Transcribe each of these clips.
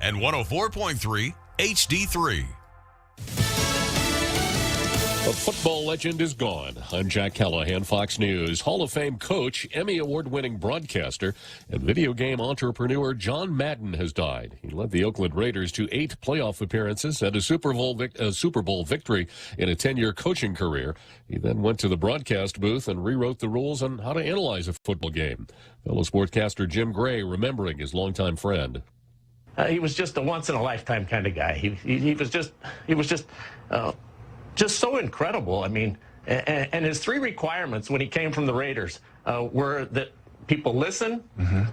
and 104.3 HD3. A football legend is gone. I'm Jack Callahan, Fox News. Hall of Fame coach, Emmy Award-winning broadcaster, and video game entrepreneur John Madden has died. He led the Oakland Raiders to 8 playoff appearances and a Super Bowl victory in a 10-year coaching career. He then went to the broadcast booth and rewrote the rules on how to analyze a football game. Fellow sportscaster Jim Gray remembering his longtime friend. He was just a once-in-a-lifetime kind of guy. He was just so incredible. I mean, and his 3 requirements when he came from the Raiders were that people listen,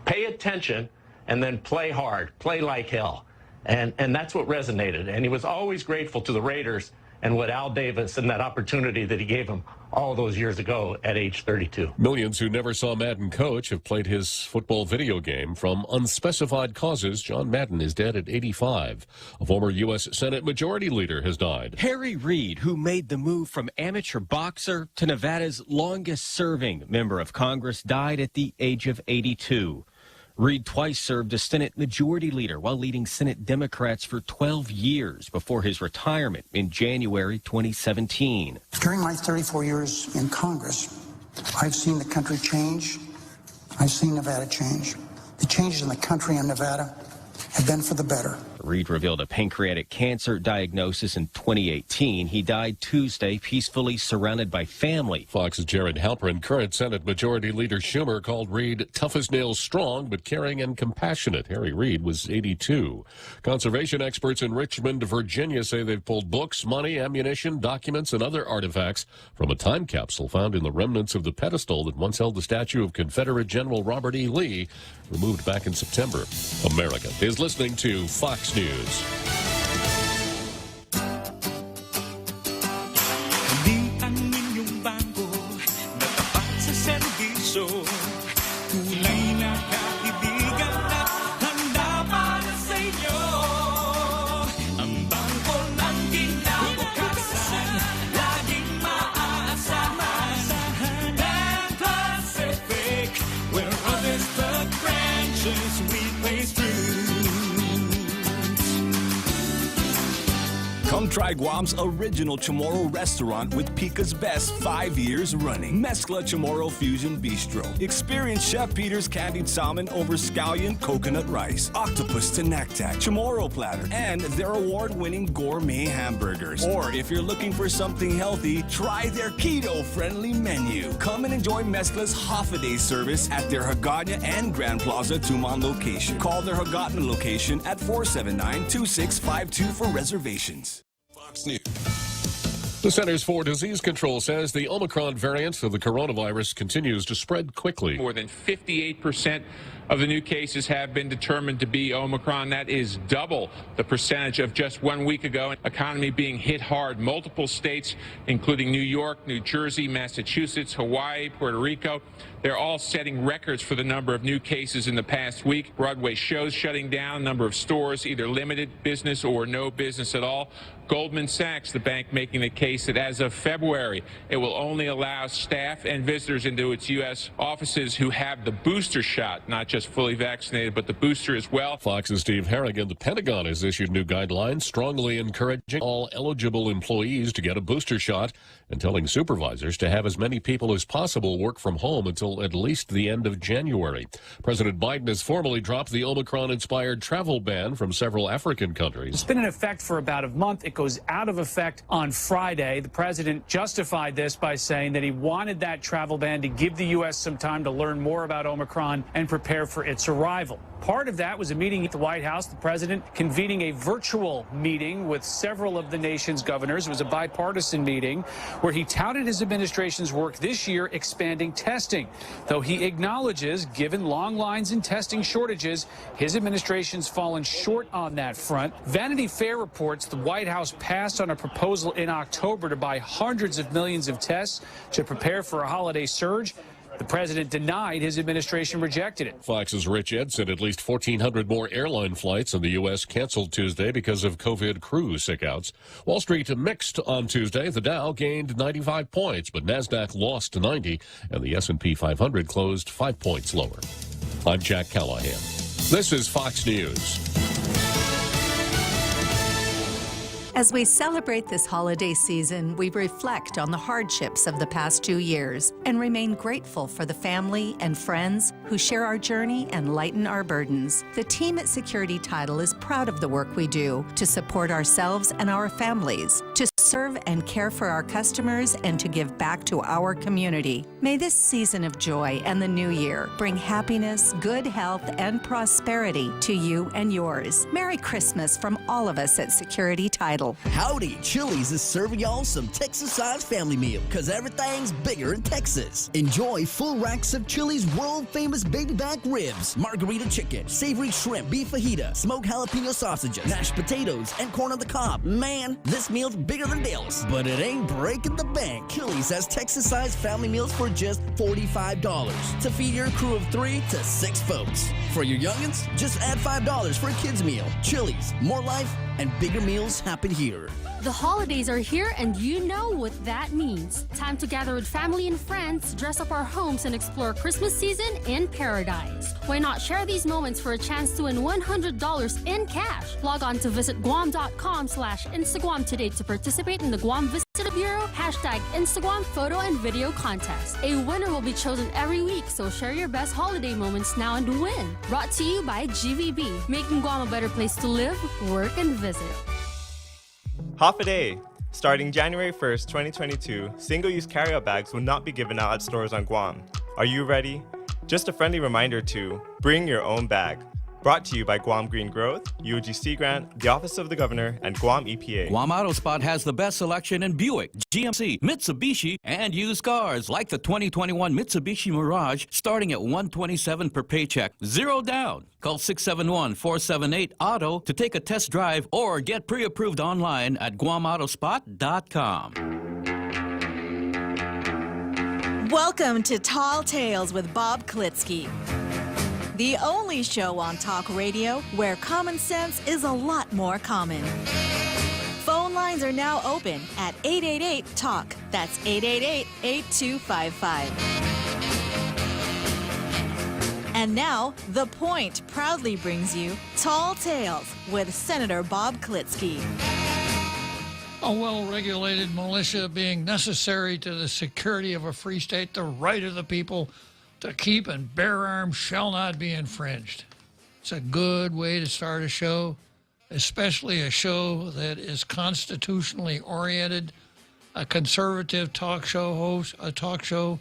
pay attention, and then play hard, play like hell. And that's what resonated. And he was always grateful to the Raiders and what Al Davis and that opportunity that he gave him all those years ago at age 32. Millions who never saw Madden coach have played his football video game. From unspecified causes, John Madden is dead at 85. A former U.S. Senate Majority Leader has died. Harry Reid, who made the move from amateur boxer to Nevada's longest-serving member of Congress, died at the age of 82. Reid twice served as Senate Majority Leader while leading Senate Democrats for 12 years before his retirement in January 2017. During my 34 years in Congress, I've seen the country change. I've seen Nevada change. The changes in the country and Nevada have been for the better. Reid revealed a pancreatic cancer diagnosis in 2018. He died Tuesday, peacefully surrounded by family. Fox's Jared Halpern, current Senate Majority Leader Schumer, called Reid tough as nails strong, but caring and compassionate. Harry Reid was 82. Conservation experts in Richmond, Virginia, say they've pulled books, money, ammunition, documents, and other artifacts from a time capsule found in the remnants of the pedestal that once held the statue of Confederate General Robert E. Lee, removed back in September. America is listening to Fox News. Come try Guam's original Chamorro restaurant with Pica's best 5 years running. Mezcla Chamorro Fusion Bistro. Experience Chef Peter's candied salmon over scallion coconut rice, octopus to naktak, Chamorro platter, and their award-winning gourmet hamburgers. Or if you're looking for something healthy, try their keto-friendly menu. Come and enjoy Mezcla's half-a-day service at their Hagåtña and Grand Plaza Tuman location. Call their Hagåtña location at 479-2652 for reservations. Fox News. The Centers for Disease Control says the Omicron variant of the coronavirus continues to spread quickly. More than 58% of the new cases have been determined to be Omicron. That is double the percentage of just 1 week ago. Economy being hit hard. Multiple states, including New York, New Jersey, Massachusetts, Hawaii, Puerto Rico, they're all setting records for the number of new cases in the past week. Broadway shows shutting down, number of stores either limited business or no business at all. Goldman Sachs, the bank, making the case that as of February, it will only allow staff and visitors into its U.S. offices who have the booster shot, not just fully vaccinated, but the booster as well. Fox's Steve Harrigan. The Pentagon has issued new guidelines strongly encouraging all eligible employees to get a booster shot and telling supervisors to have as many people as possible work from home until at least the end of January. President Biden has formally dropped the Omicron-inspired travel ban from several African countries. It's been in effect for about a month. It goes out of effect on Friday. The president justified this by saying that he wanted that travel ban to give the U.S. some time to learn more about Omicron and prepare for its arrival. Part of that was a meeting at the White House, the president convening a virtual meeting with several of the nation's governors. It was a bipartisan meeting where he touted his administration's work this year expanding testing, though he acknowledges, given long lines and testing shortages, his administration's fallen short on that front. Vanity Fair reports the White House passed on a proposal in October to buy hundreds of millions of tests to prepare for a holiday surge. The president denied his administration rejected it. Fox's Rich Ed said at least 1,400 more airline flights in the U.S. canceled Tuesday because of COVID crew sickouts. Wall Street mixed on Tuesday. The Dow gained 95 points, but NASDAQ lost 90, and the S&P 500 closed 5 points lower. I'm Jack Callahan. This is Fox News. As we celebrate this holiday season, we reflect on the hardships of the past 2 years and remain grateful for the family and friends who share our journey and lighten our burdens. The team at Security Title is proud of the work we do to support ourselves and our families, to serve and care for our customers, and to give back to our community. May this season of joy and the new year bring happiness, good health, and prosperity to you and yours. Merry Christmas from all of us at Security Title. Howdy, Chili's is serving y'all some Texas-sized family meal, because everything's bigger in Texas. Enjoy full racks of Chili's world-famous baby back ribs, margarita chicken, savory shrimp, beef fajita, smoked jalapeno sausages, mashed potatoes, and corn on the cob. Man, this meal's bigger than Bill's, but it ain't breaking the bank. Chili's has Texas-sized family meals for just $45 to feed your crew of 3 to 6 folks. For your youngins, just add $5 for a kid's meal. Chili's, more life and bigger meals happen here. The holidays are here, and you know what that means. Time to gather with family and friends, dress up our homes, and explore Christmas season in paradise. Why not share these moments for a chance to win $100 in cash? Log on to visit guam.com/Instagram today to participate in the Guam Visitor Bureau #Instagram photo and video contest. A winner will be chosen every week, so share your best holiday moments now and win. Brought to you by GVB, making Guam a better place to live, work, and visit. Half a day. Starting January 1st, 2022, single-use carry-out bags will not be given out at stores on Guam. Are you ready? Just a friendly reminder to bring your own bag. Brought to you by Guam Green Growth, UOG Grant, the Office of the Governor, and Guam EPA. Guam Auto Spot has the best selection in Buick, GMC, Mitsubishi, and used cars like the 2021 Mitsubishi Mirage starting at $127 per paycheck. 0 down. Call 671-478-AUTO to take a test drive or get pre-approved online at GuamAutospot.com. Welcome to Tall Tales with Bob Klitzkie, the only show on talk radio where common sense is a lot more common. Phone lines are now open at 888-TALK. That's 888-8255. And now, The Point proudly brings you Tall Tales with Senator Bob Klitzkie. A well-regulated militia being necessary to the security of a free state, the right of the people to keep and bear arms shall not be infringed. It's a good way to start a show, especially a show that is constitutionally oriented, a conservative talk show host, a talk show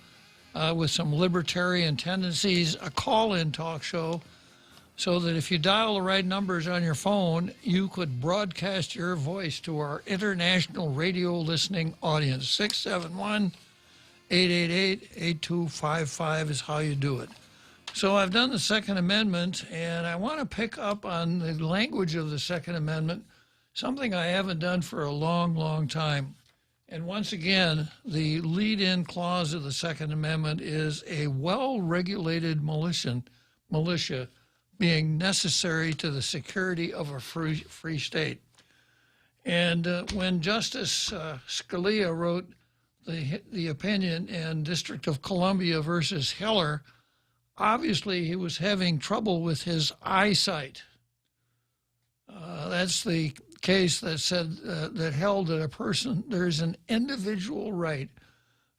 with some libertarian tendencies, a call-in talk show, so that if you dial the right numbers on your phone, you could broadcast your voice to our international radio listening audience. 671-888-8255 is how you do it. So I've done the Second Amendment, and I want to pick up on the language of the Second Amendment, something I haven't done for a long, long time. And once again, the lead-in clause of the Second Amendment is a well-regulated militia being necessary to the security of a free state. And when Justice Scalia wrote the opinion in District of Columbia versus Heller, obviously he was having trouble with his eyesight. That's the case that said that held that a person, there's an individual right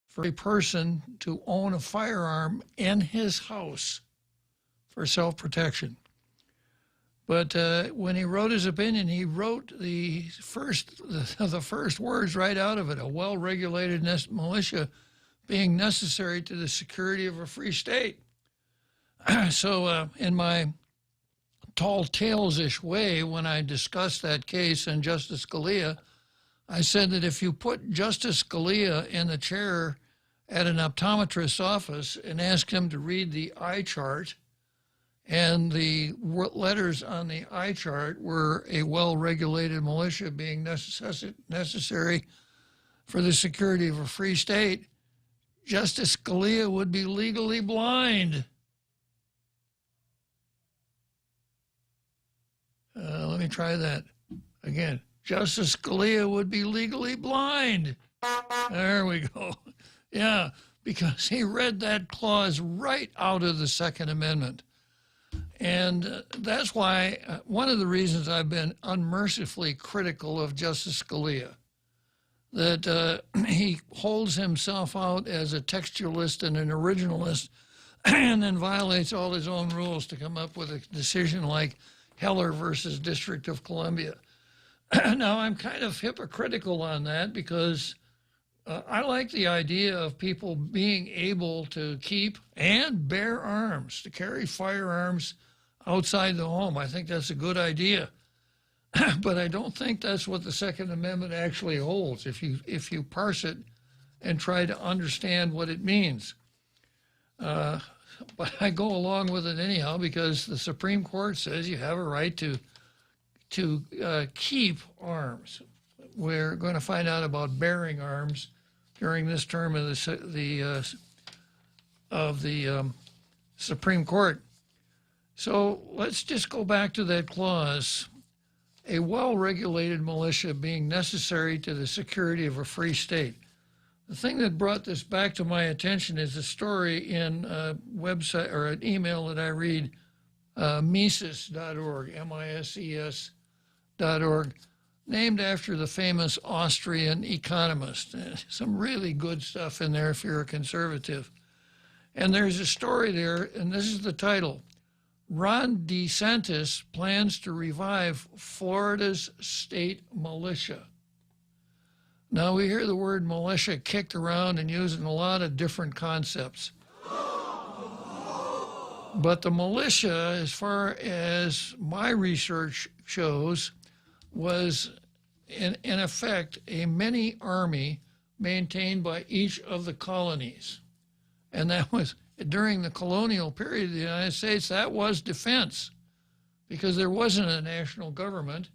for a person to own a firearm in his house for self-protection. But when he wrote his opinion, he wrote the first words right out of it: a well-regulated militia being necessary to the security of a free state. So in my tall tales-ish way, when I discussed that case and Justice Scalia, I said that if you put Justice Scalia in the chair at an optometrist's office and ask him to read the eye chart, and the letters on the eye chart were a well-regulated militia being necessary for the security of a free state, Justice Scalia would be legally blind. Let me try that again. Justice Scalia would be legally blind. There we go. Yeah, because he read that clause right out of the Second Amendment. And that's why one of the reasons I've been unmercifully critical of Justice Scalia, that he holds himself out as a textualist and an originalist and then violates all his own rules to come up with a decision like Heller versus District of Columbia. Now, I'm kind of hypocritical on that because I like the idea of people being able to keep and bear arms, to carry firearms outside the home. I think that's a good idea. But I don't think that's what the Second Amendment actually holds if you parse it and try to understand what it means. But I go along with it anyhow because the Supreme Court says you have a right to keep arms. We're going to find out about bearing arms during this term of the Supreme Court. So let's just go back to that clause. A well-regulated militia being necessary to the security of a free state. The thing that brought this back to my attention is a story in a website or an email that I read, Mises.org, MISES.org, named after the famous Austrian economist. Some really good stuff in there if you're a conservative. And there's a story there, and this is the title. Ron DeSantis plans to revive Florida's state militia. Now, we hear the word militia kicked around and used in a lot of different concepts. But the militia, as far as my research shows, was in effect a mini army maintained by each of the colonies. And that was during the colonial period of the United States, that was defense because there wasn't a national government.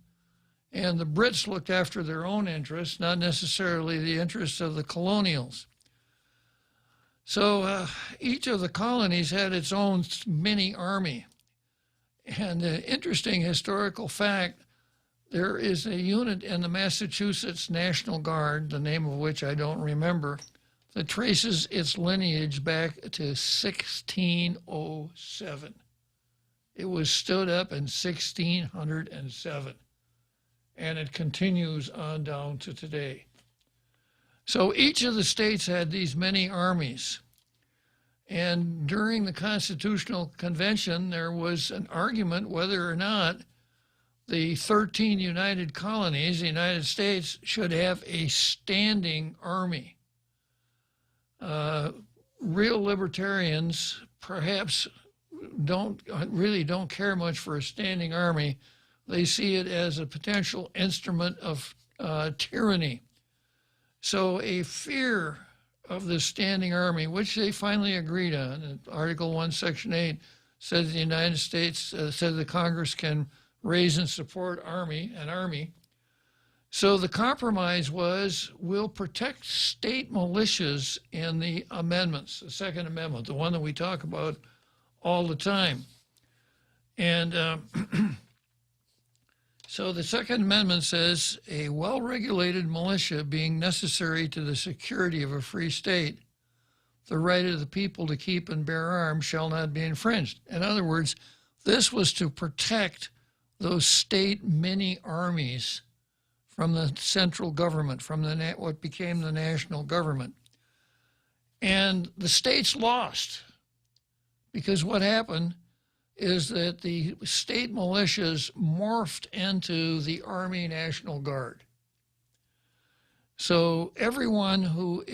And the Brits looked after their own interests, not necessarily the interests of the colonials. So each of the colonies had its own mini army. And the interesting historical fact, there is a unit in the Massachusetts National Guard, the name of which I don't remember, that traces its lineage back to 1607. It was stood up in 1607. And it continues on down to today. So each of the states had these many armies. And during the Constitutional Convention, there was an argument whether or not the 13 united colonies, the United States, should have a standing army. Real libertarians perhaps don't care much for a standing army. They see it as a potential instrument of tyranny. So a fear of the standing army, which they finally agreed on, Article 1, Section 8, says the United States, says the Congress can raise and support an army. So the compromise was, we'll protect state militias in the amendments, the Second Amendment, the one that we talk about all the time. And so the Second Amendment says, a well-regulated militia being necessary to the security of a free state, the right of the people to keep and bear arms shall not be infringed. In other words, this was to protect those state mini armies from the central government, from what became the national government. And the states lost, because what happened is that the state militias morphed into the Army National Guard. So everyone who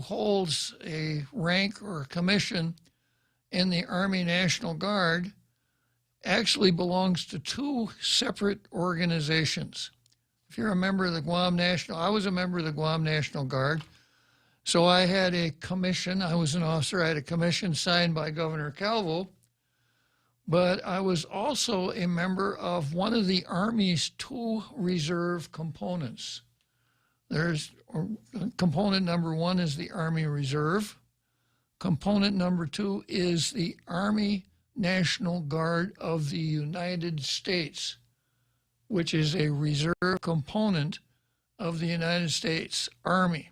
holds a rank or a commission in the Army National Guard actually belongs to two separate organizations. If you're a member of the Guam National, I was a member of the Guam National Guard, so I had a commission. I was an officer. I had a commission signed by Governor Calvo, but I was also a member of one of the Army's two reserve components. There's component number one is the Army Reserve. Component number two is the Army National Guard of the United States, which is a reserve component of the United States Army.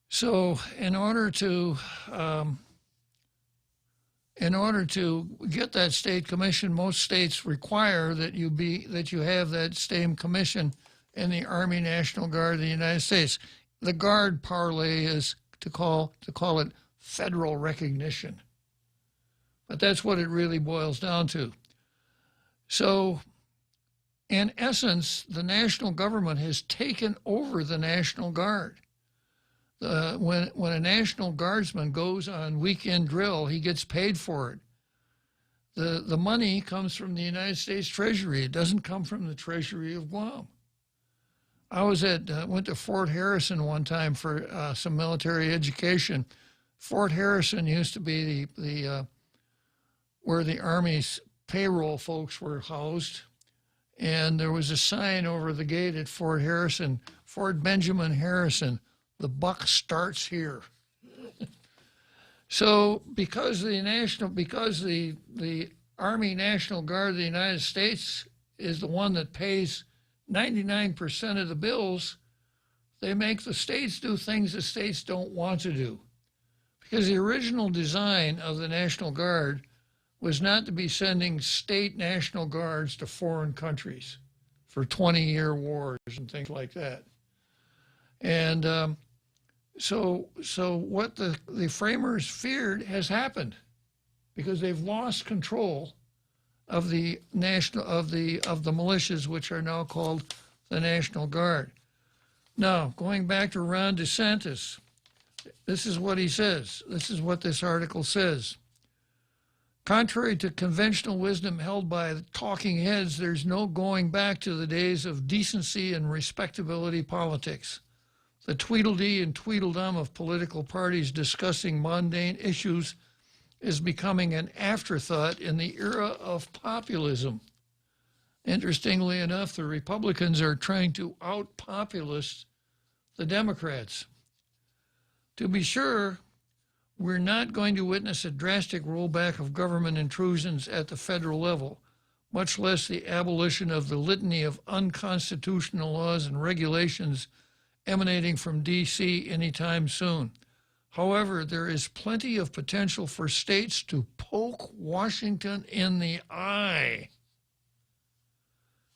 So in order to in order to get that state commission, most states require that you have that same commission in the Army National Guard of the United States. The Guard parlay is to call it federal recognition. But that's what it really boils down to. So, in essence, the national government has taken over the National Guard. When a National Guardsman goes on weekend drill, he gets paid for it. The money comes from the United States Treasury. It doesn't come from the Treasury of Guam. I went to Fort Harrison one time for some military education. Fort Harrison used to be where the Army's payroll folks were housed. And there was a sign over the gate at Fort Harrison, Fort Benjamin Harrison, the buck starts here. So because the Army National Guard of the United States is the one that pays 99% of the bills, they make the states do things the states don't want to do. Because the original design of the National Guard was not to be sending state National Guards to foreign countries for 20-year wars and things like that. And so what the framers feared has happened, because they've lost control of the militias, which are now called the National Guard. Now, going back to Ron DeSantis, this is what he says. This is what this article says. Contrary to conventional wisdom held by the talking heads, there's no going back to the days of decency and respectability politics. The Tweedledee and Tweedledum of political parties discussing mundane issues is becoming an afterthought in the era of populism. Interestingly enough, the Republicans are trying to out-populist the Democrats. To be sure, we're not going to witness a drastic rollback of government intrusions at the federal level, much less the abolition of the litany of unconstitutional laws and regulations emanating from D.C. anytime soon. However, there is plenty of potential for states to poke Washington in the eye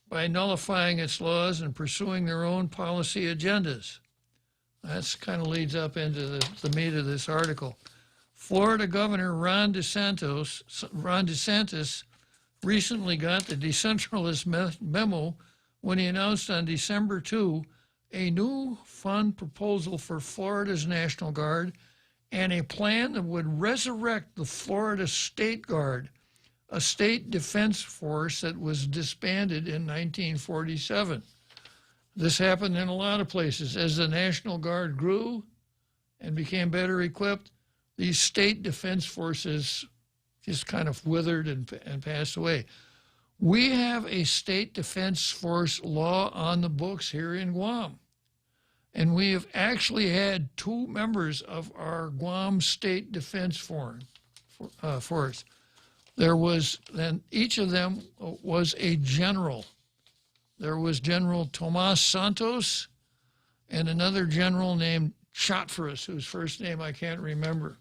by nullifying its laws and pursuing their own policy agendas. That kind of leads up into the meat of this article. Florida Governor Ron DeSantis recently got the decentralist memo when he announced on December 2 a new fund proposal for Florida's National Guard and a plan that would resurrect the Florida State Guard, a state defense force that was disbanded in 1947. This happened in a lot of places. As the National Guard grew and became better equipped, these state defense forces just kind of withered and passed away. We have a state defense force law on the books here in Guam. And we have actually had 2 members of our Guam State Defense Force. There was, then each of them was a general. There was General Tomas Santos and another general named Chotfris, whose first name I can't remember.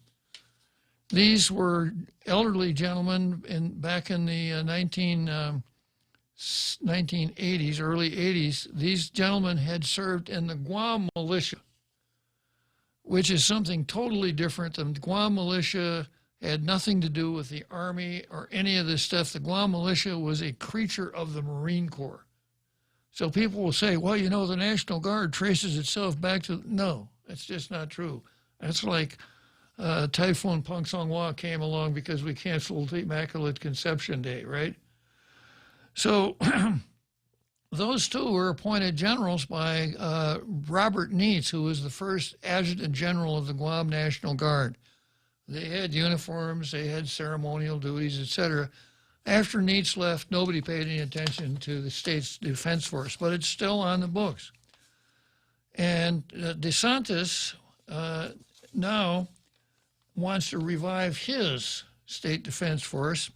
These were elderly gentlemen back in the 1980s, early 80s. These gentlemen had served in the Guam militia, which is something totally different. The Guam militia had nothing to do with the Army or any of this stuff. The Guam militia was a creature of the Marine Corps. So people will say, well, you know, the National Guard traces itself back to... No, that's just not true. That's like Typhoon Pangsonghua came along because we canceled the Immaculate Conception Day, right? So those 2 were appointed generals by Robert Neitz, who was the first adjutant general of the Guam National Guard. They had uniforms, they had ceremonial duties, etc. After Neitz left, nobody paid any attention to the state's defense force, but it's still on the books. And DeSantis now wants to revive his state defense force.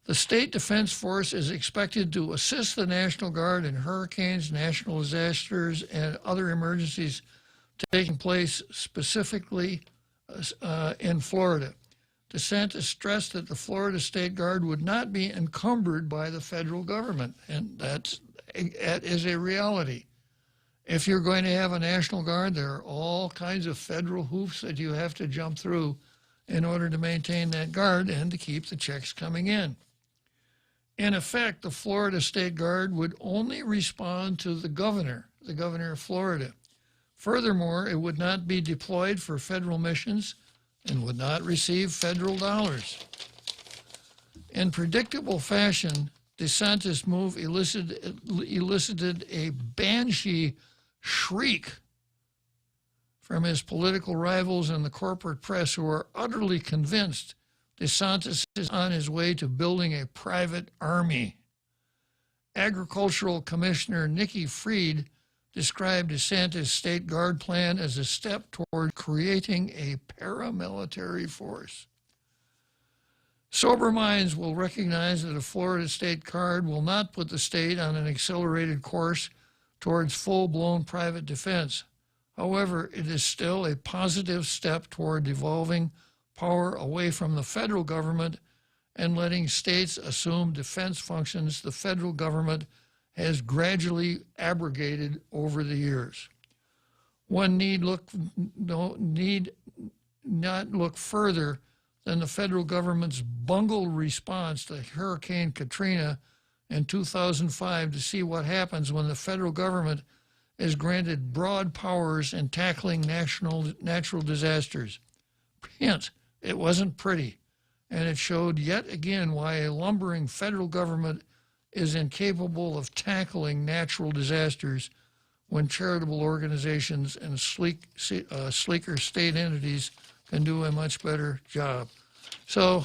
The State Defense Force is expected to assist the National Guard in hurricanes, national disasters, and other emergencies taking place specifically in Florida. DeSantis stressed that the Florida State Guard would not be encumbered by the federal government, and that is a reality. If you're going to have a National Guard, there are all kinds of federal hoops that you have to jump through in order to maintain that guard and to keep the checks coming in. In effect, the Florida State Guard would only respond to the governor of Florida. Furthermore, it would not be deployed for federal missions and would not receive federal dollars. In predictable fashion, DeSantis' move elicited a banshee shriek from his political rivals and the corporate press, who are utterly convinced DeSantis is on his way to building a private army. Agricultural Commissioner Nikki Fried described DeSantis' State Guard plan as a step toward creating a paramilitary force. Sober minds will recognize that a Florida State Guard will not put the state on an accelerated course towards full-blown private defense. However, it is still a positive step toward devolving power away from the federal government and letting states assume defense functions the federal government has gradually abrogated over the years. One need not look further than the federal government's bungled response to Hurricane Katrina in 2005 to see what happens when the federal government is granted broad powers in tackling natural disasters. Hint, it wasn't pretty, and it showed yet again why a lumbering federal government is incapable of tackling natural disasters when charitable organizations and sleeker state entities can do a much better job. So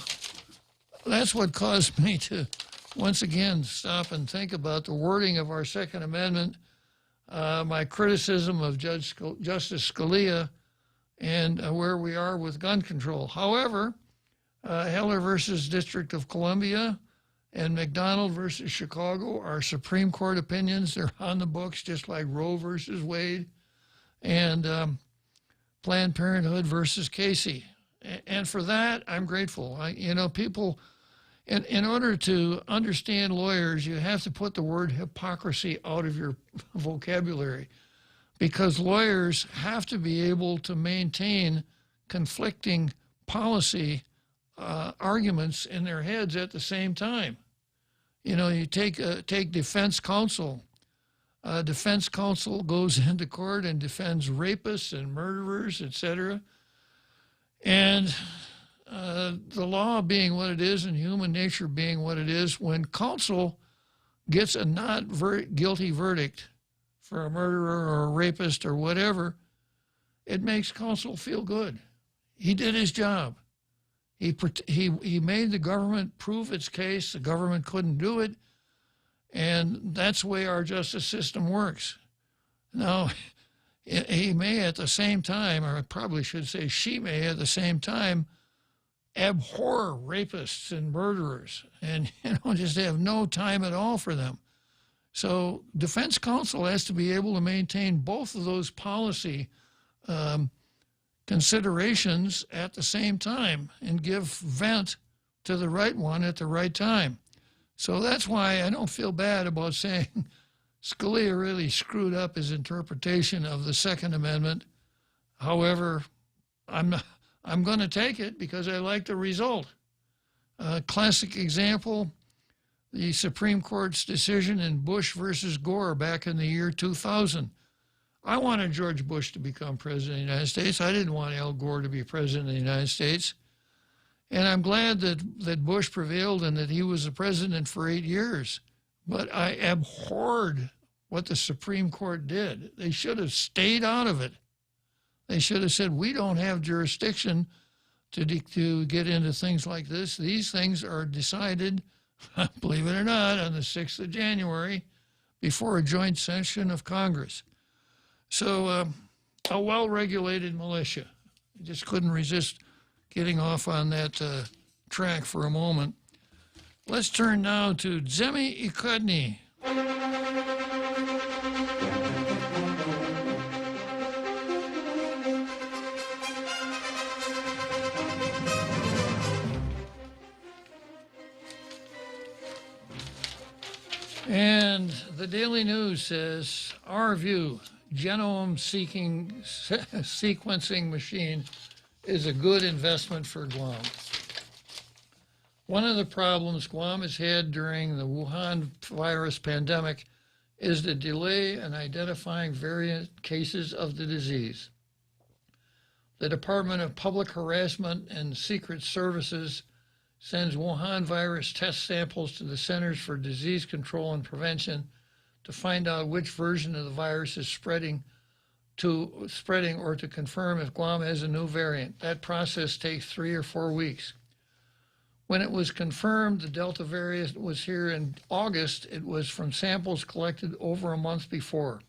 that's what caused me to once again stop and think about the wording of our Second Amendment, my criticism of Justice Scalia, and where we are with gun control. However, Heller versus District of Columbia and McDonald versus Chicago are Supreme Court opinions. They're on the books, just like Roe versus Wade and Planned Parenthood versus Casey. And for that, I'm grateful. People, in order to understand lawyers, you have to put the word hypocrisy out of your vocabulary, because lawyers have to be able to maintain conflicting policy arguments in their heads at the same time. You take defense counsel. Defense counsel goes into court and defends rapists and murderers, etc. And the law being what it is and human nature being what it is, when counsel gets a not guilty verdict for a murderer or a rapist or whatever, it makes counsel feel good. He did his job. He made the government prove its case. The government couldn't do it. And that's the way our justice system works. Now, he may at the same time, or I probably should say she may at the same time, abhor rapists and murderers and just have no time at all for them. So defense counsel has to be able to maintain both of those policy considerations at the same time and give vent to the right one at the right time. So that's why I don't feel bad about saying Scalia really screwed up his interpretation of the Second Amendment. However, I'm going to take it because I like the result. Classic example, the Supreme Court's decision in Bush versus Gore back in the year 2000. I wanted George Bush to become president of the United States. I didn't want Al Gore to be president of the United States. And I'm glad that Bush prevailed and that he was the president for 8 years. But I abhorred what the Supreme Court did. They should have stayed out of it. They should have said, we don't have jurisdiction to get into things like this. These things are decided, believe it or not, on the 6th of January before a joint session of Congress. So a well-regulated militia. I just couldn't resist getting off on that track for a moment. Let's turn now to Zemi Ikudny. the Daily News says, our view, sequencing machine is a good investment for Guam. One of the problems Guam has had during the Wuhan virus pandemic is the delay in identifying variant cases of the disease. The Department of Public Harassment and Secret Services sends Wuhan virus test samples to the Centers for Disease Control and Prevention to find out which version of the virus is spreading or to confirm if Guam has a new variant. That process takes 3 or 4 weeks. When it was confirmed the Delta variant was here in August, it was from samples collected over a month before.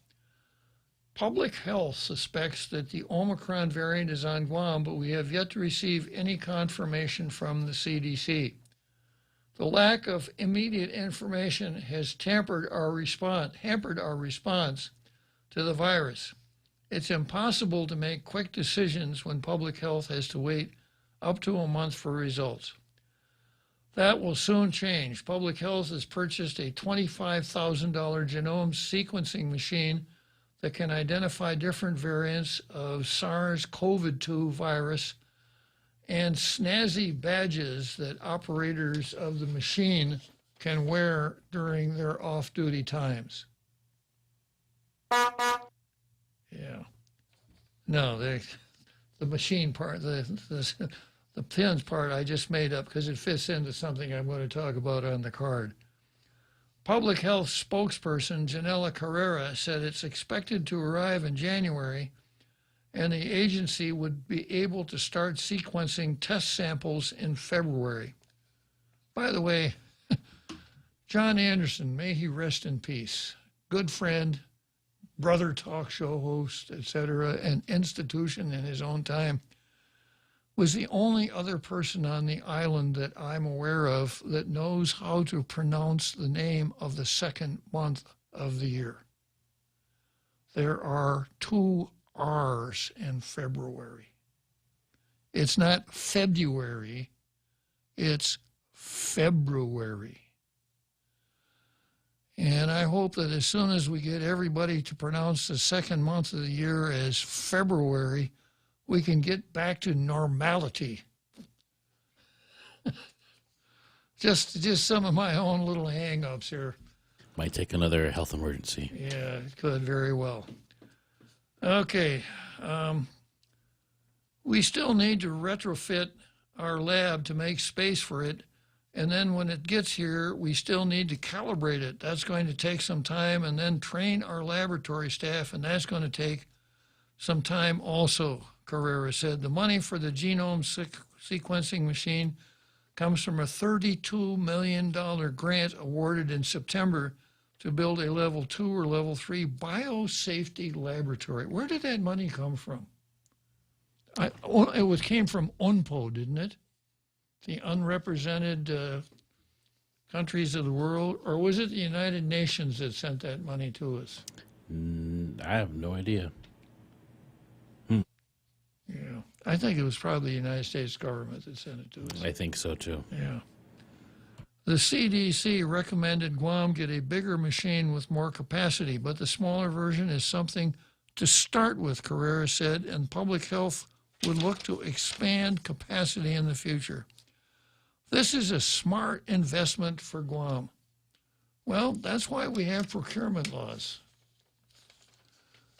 Public Health suspects that the Omicron variant is on Guam, but we have yet to receive any confirmation from the CDC. The lack of immediate information has hampered our response to the virus. It's impossible to make quick decisions when public health has to wait up to a month for results. That will soon change. Public Health has purchased a $25,000 genome sequencing machine that can identify different variants of SARS-CoV-2 virus and snazzy badges that operators of the machine can wear during their off-duty times. Yeah. No, the machine part, the pins part I just made up because it fits into something I'm going to talk about on the card. Public Health spokesperson Janela Carrera said it's expected to arrive in January and the agency would be able to start sequencing test samples in February. By the way, John Anderson, may he rest in peace, good friend, brother talk show host, etc., an institution in his own time, was the only other person on the island that I'm aware of that knows how to pronounce the name of the second month of the year. There are 2 R's in February. It's not February, it's February. And I hope that as soon as we get everybody to pronounce the second month of the year as February, we can get back to normality. just some of my own little hang-ups here. Might take another health emergency. Yeah, it could very well. Okay. We still need to retrofit our lab to make space for it. And then when it gets here, we still need to calibrate it. That's going to take some time, and then train our laboratory staff, and that's going to take some time also, Carrera said. The money for the genome sequencing machine comes from a $32 million grant awarded in September to build a level 2 or level 3 biosafety laboratory. Where did that money come from? It came from UNPO, didn't it? The unrepresented countries of the world, or was it the United Nations that sent that money to us? I have no idea. Yeah, I think it was probably the United States government that sent it to us. I think so too. Yeah. The CDC recommended Guam get a bigger machine with more capacity, but the smaller version is something to start with, Carrera said, and public health would look to expand capacity in the future. This is a smart investment for Guam. Well, that's why we have procurement laws.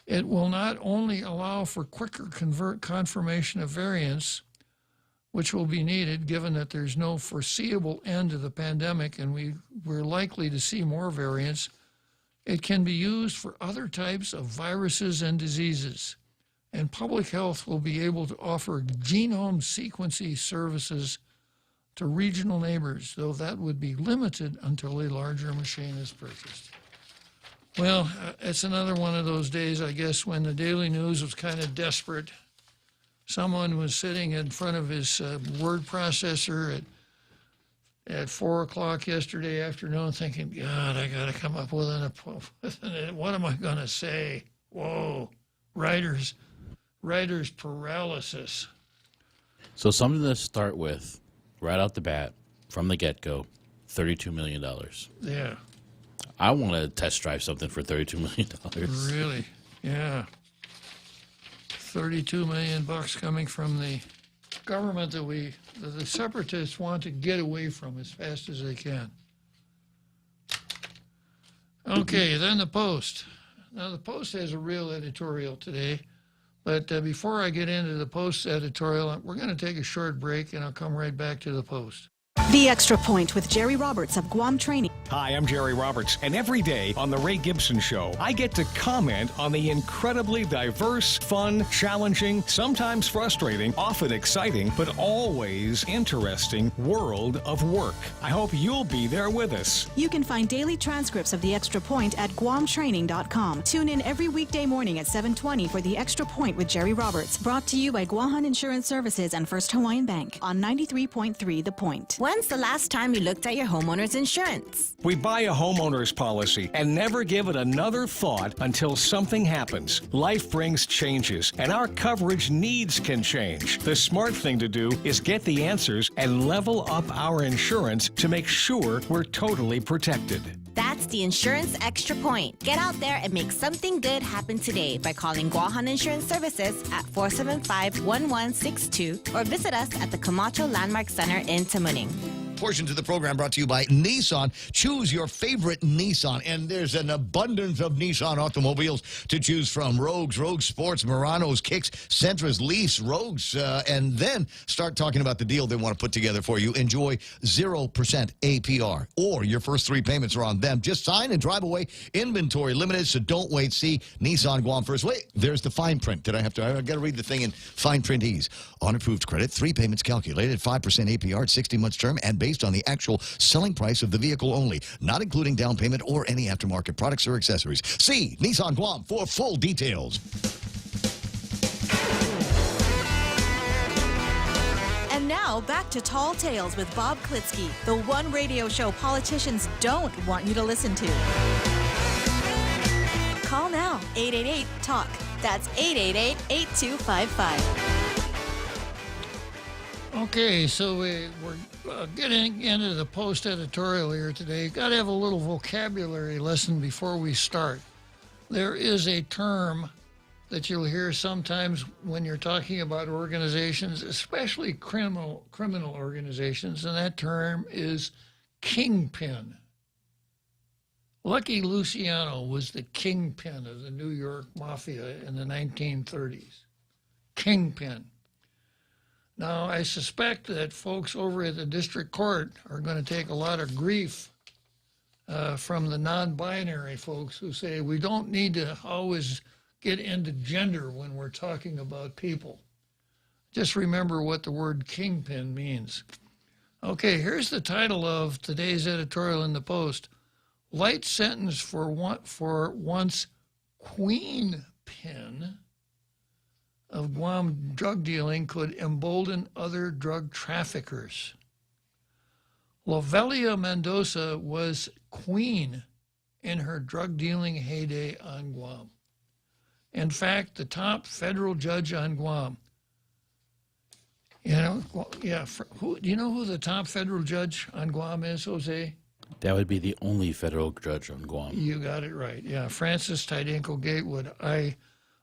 It will not only allow for quicker confirmation of variants, which will be needed given that there's no foreseeable end to the pandemic and we're likely to see more variants, it can be used for other types of viruses and diseases. And public health will be able to offer genome sequencing services to regional neighbors, though that would be limited until a larger machine is purchased. Well, it's another one of those days, I guess, when the Daily News was kind of desperate. Someone was sitting in front of his word processor at 4 o'clock yesterday afternoon thinking, God, I got to come up with what am I going to say? Whoa, writer's paralysis. So something to start with, right out the bat, from the get-go, $32 million. Yeah. I want to test drive something for $32 million. Really? Yeah. $32 million coming from the government that the separatists want to get away from as fast as they can. Okay, then the Post. Now, the Post has a real editorial today, but before I get into the Post editorial, we're going to take a short break, and I'll come right back to the Post. The Extra Point with Jerry Roberts of Guam Training. Hi, I'm Jerry Roberts, and every day on The Ray Gibson Show, I get to comment on the incredibly diverse, fun, challenging, sometimes frustrating, often exciting, but always interesting world of work. I hope you'll be there with us. You can find daily transcripts of The Extra Point at guamtraining.com. Tune in every weekday morning at 7:20 for The Extra Point with Jerry Roberts, brought to you by Guahan Insurance Services and First Hawaiian Bank on 93.3 The Point. When's the last time you looked at your homeowner's insurance? We buy a homeowner's policy and never give it another thought until something happens. Life brings changes, and our coverage needs can change. The smart thing to do is get the answers and level up our insurance to make sure we're totally protected. That's the Insurance Extra Point. Get out there and make something good happen today by calling Guahan Insurance Services at 475-1162 or visit us at the Camacho Landmark Center in Tamuning. Portions of the program brought to you by Nissan. Choose your favorite Nissan, and there's an abundance of Nissan automobiles to choose from. Rogues, Rogue Sports, Muranos, Kicks, Sentras, Leafs, Rogues, and then start talking about the deal they want to put together for you. Enjoy 0% APR, or your first 3 payments are on them. Just sign and drive away. Inventory limited, so don't wait. See Nissan Guam first. Wait, there's the fine print. I got to read the thing in fine print ease. On approved credit, 3 payments calculated, 5% APR, 60 months term, and based on the actual selling price of the vehicle only, not including down payment or any aftermarket products or accessories. See Nissan Guam for full details. And now back to Tall Tales with Bob Klitzkie, the one radio show politicians don't want you to listen to. Call now, 888-TALK. That's 888-8255. Okay, so we're getting into the Post editorial here today. You've got to have a little vocabulary lesson before we start. There is a term that you'll hear sometimes when you're talking about organizations, especially criminal organizations, and that term is kingpin. Lucky Luciano was the kingpin of the New York Mafia in the 1930s. Kingpin. Now, I suspect that folks over at the district court are going to take a lot of grief from the non-binary folks who say we don't need to always get into gender when we're talking about people. Just remember what the word kingpin means. Okay, here's the title of today's editorial in the Post. Light sentence for once queen pin of Guam drug dealing could embolden other drug traffickers. Lovelia Mendoza was queen in her drug dealing heyday on Guam. In fact, the top federal judge on Guam. Do you know who the top federal judge on Guam is, Jose? That would be the only federal judge on Guam. You got it right. Yeah, Frances Tydenko Gatewood.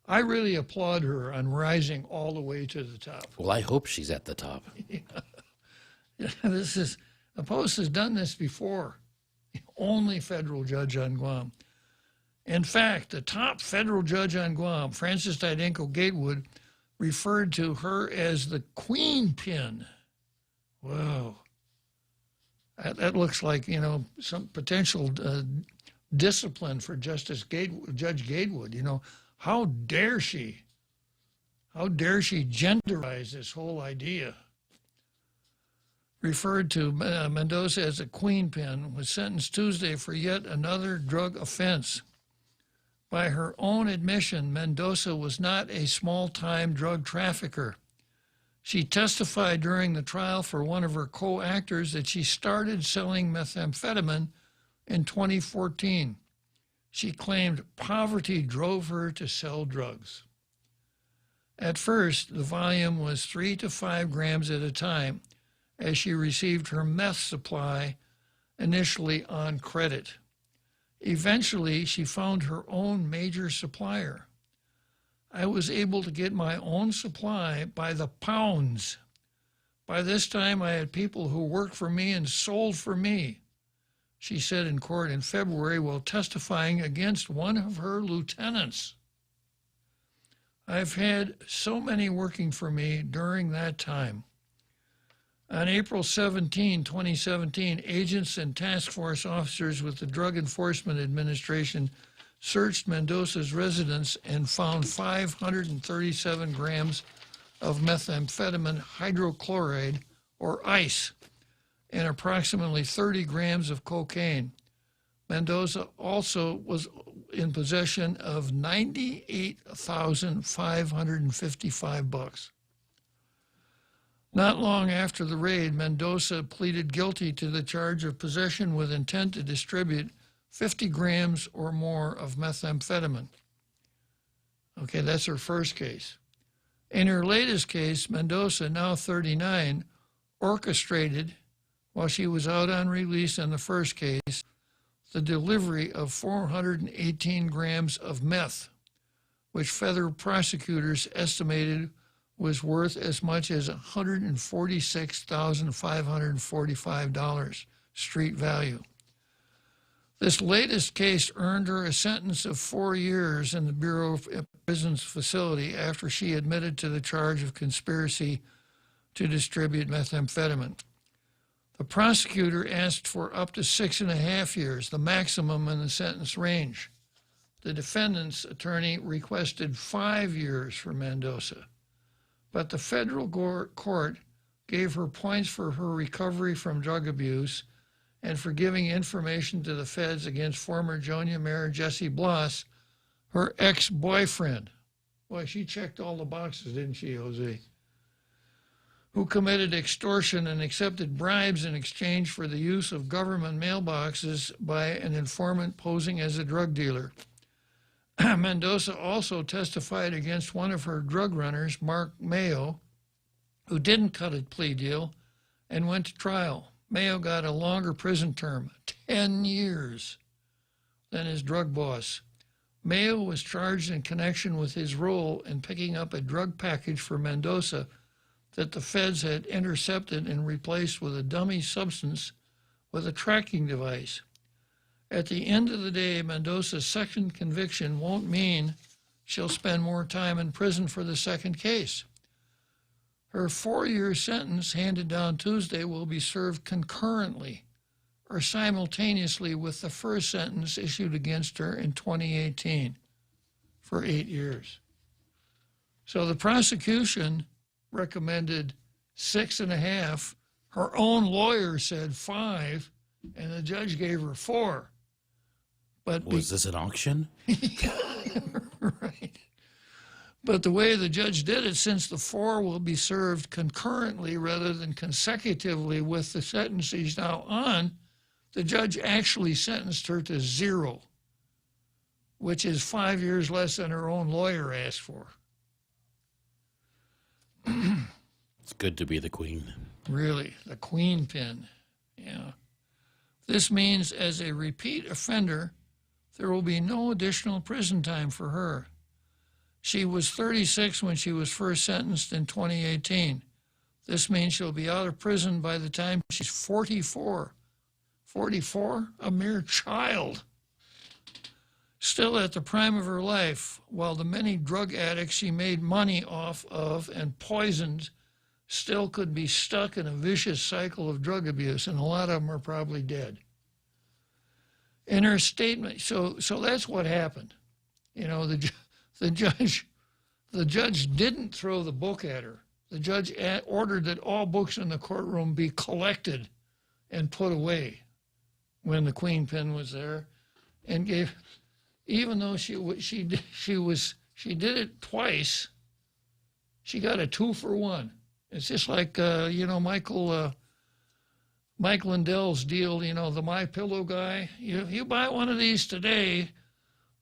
I really applaud her on rising all the way to the top. Well, I hope she's at the top. The Post has done this before. The only federal judge on Guam. In fact, the top federal judge on Guam, Frances Tydenko Gatewood, referred to her as the queen pin. Whoa. That looks like, some potential discipline for Judge Gatewood. How dare she? How dare she genderize this whole idea? Referred to Mendoza as a queen pin, was sentenced Tuesday for yet another drug offense. By her own admission, Mendoza was not a small-time drug trafficker. She testified during the trial for one of her co-actors that she started selling methamphetamine in 2014. She claimed poverty drove her to sell drugs. At first, the volume was 3 to 5 grams at a time as she received her meth supply initially on credit. Eventually, she found her own major supplier. I was able to get my own supply by the pounds. By this time, I had people who worked for me and sold for me, she said in court in February while testifying against one of her lieutenants. I've had so many working for me during that time. On April 17, 2017, agents and task force officers with the Drug Enforcement Administration searched Mendoza's residence and found 537 grams of methamphetamine hydrochloride, or ICE, and approximately 30 grams of cocaine. Mendoza also was in possession of $98,555. Not long after the raid, Mendoza pleaded guilty to the charge of possession with intent to distribute 50 grams or more of methamphetamine. Okay, that's her first case. In her latest case, Mendoza, now 39, orchestrated, while she was out on release in the first case, the delivery of 418 grams of meth, which federal prosecutors estimated was worth as much as $146,545 street value. This latest case earned her a sentence of 4 years in the Bureau of Prisons facility after she admitted to the charge of conspiracy to distribute methamphetamine. The prosecutor asked for up to 6.5 years, the maximum in the sentence range. The defendant's attorney requested 5 years for Mendoza, but the federal court gave her points for her recovery from drug abuse and for giving information to the feds against former Jonia Mayor Jesse Bloss, her ex-boyfriend. Boy, she checked all the boxes, didn't she, Jose? Who committed extortion and accepted bribes in exchange for the use of government mailboxes by an informant posing as a drug dealer. Mendoza also testified against one of her drug runners, Mark Mayo, who didn't cut a plea deal and went to trial. Mayo got a longer prison term, 10 years, than his drug boss. Mayo was charged in connection with his role in picking up a drug package for Mendoza that the feds had intercepted and replaced with a dummy substance with a tracking device. At the end of the day, Mendoza's second conviction won't mean she'll spend more time in prison for the second case. Her 4-year sentence, handed down Tuesday, will be served concurrently or simultaneously with the first sentence issued against her in 2018 for 8 years. So the prosecution recommended 6.5. Her own lawyer said 5, and the judge gave her 4. But was this an auction? Right. But the way the judge did it, since the 4 will be served concurrently rather than consecutively with the sentence he's now on, the judge actually sentenced her to 0, which is 5 years less than her own lawyer asked for. It's good to be the queen. Really, the queen pin. Yeah. This means as a repeat offender, there will be no additional prison time for her. She was 36 when she was first sentenced in 2018. This means she'll be out of prison by the time she's 44. 44? A mere child. Still at the prime of her life, while the many drug addicts she made money off of and poisoned still could be stuck in a vicious cycle of drug abuse, and a lot of them are probably dead. In her statement, so that's what happened. You know, the judge didn't throw the book at her. The judge ordered that all books in the courtroom be collected and put away when the queen pin was there, and gave, even though she did it twice, she got a 2-for-1. It's just like Mike Lindell's deal, you know, the My Pillow guy. You buy one of these today,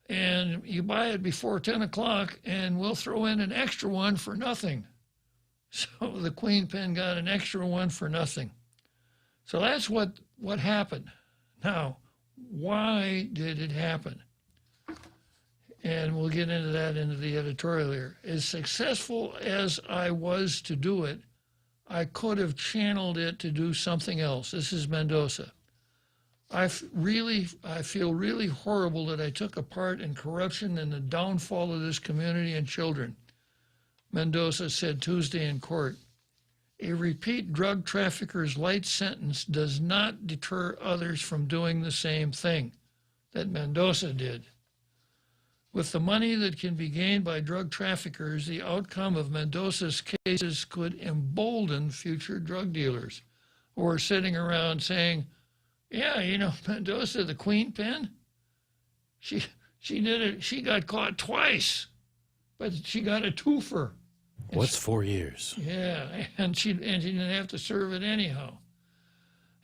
and you buy it before 10 o'clock, and we'll throw in an extra one for nothing. So the queen pin got an extra one for nothing. So that's what happened. Now, Why did it happen? And we'll get into that into the editorial here. As successful as I was to do it, I could have channeled it to do something else. This is Mendoza. I feel really horrible that I took a part in corruption and the downfall of this community and children, Mendoza said Tuesday in court. A repeat drug trafficker's light sentence does not deter others from doing the same thing that Mendoza did. With the money that can be gained by drug traffickers, the outcome of Mendoza's cases could embolden future drug dealers who are sitting around saying, yeah, you know, Mendoza, the Queen Pen, she did it. She got caught twice, but she got a twofer. What's 4 years? Yeah, and she didn't have to serve it anyhow.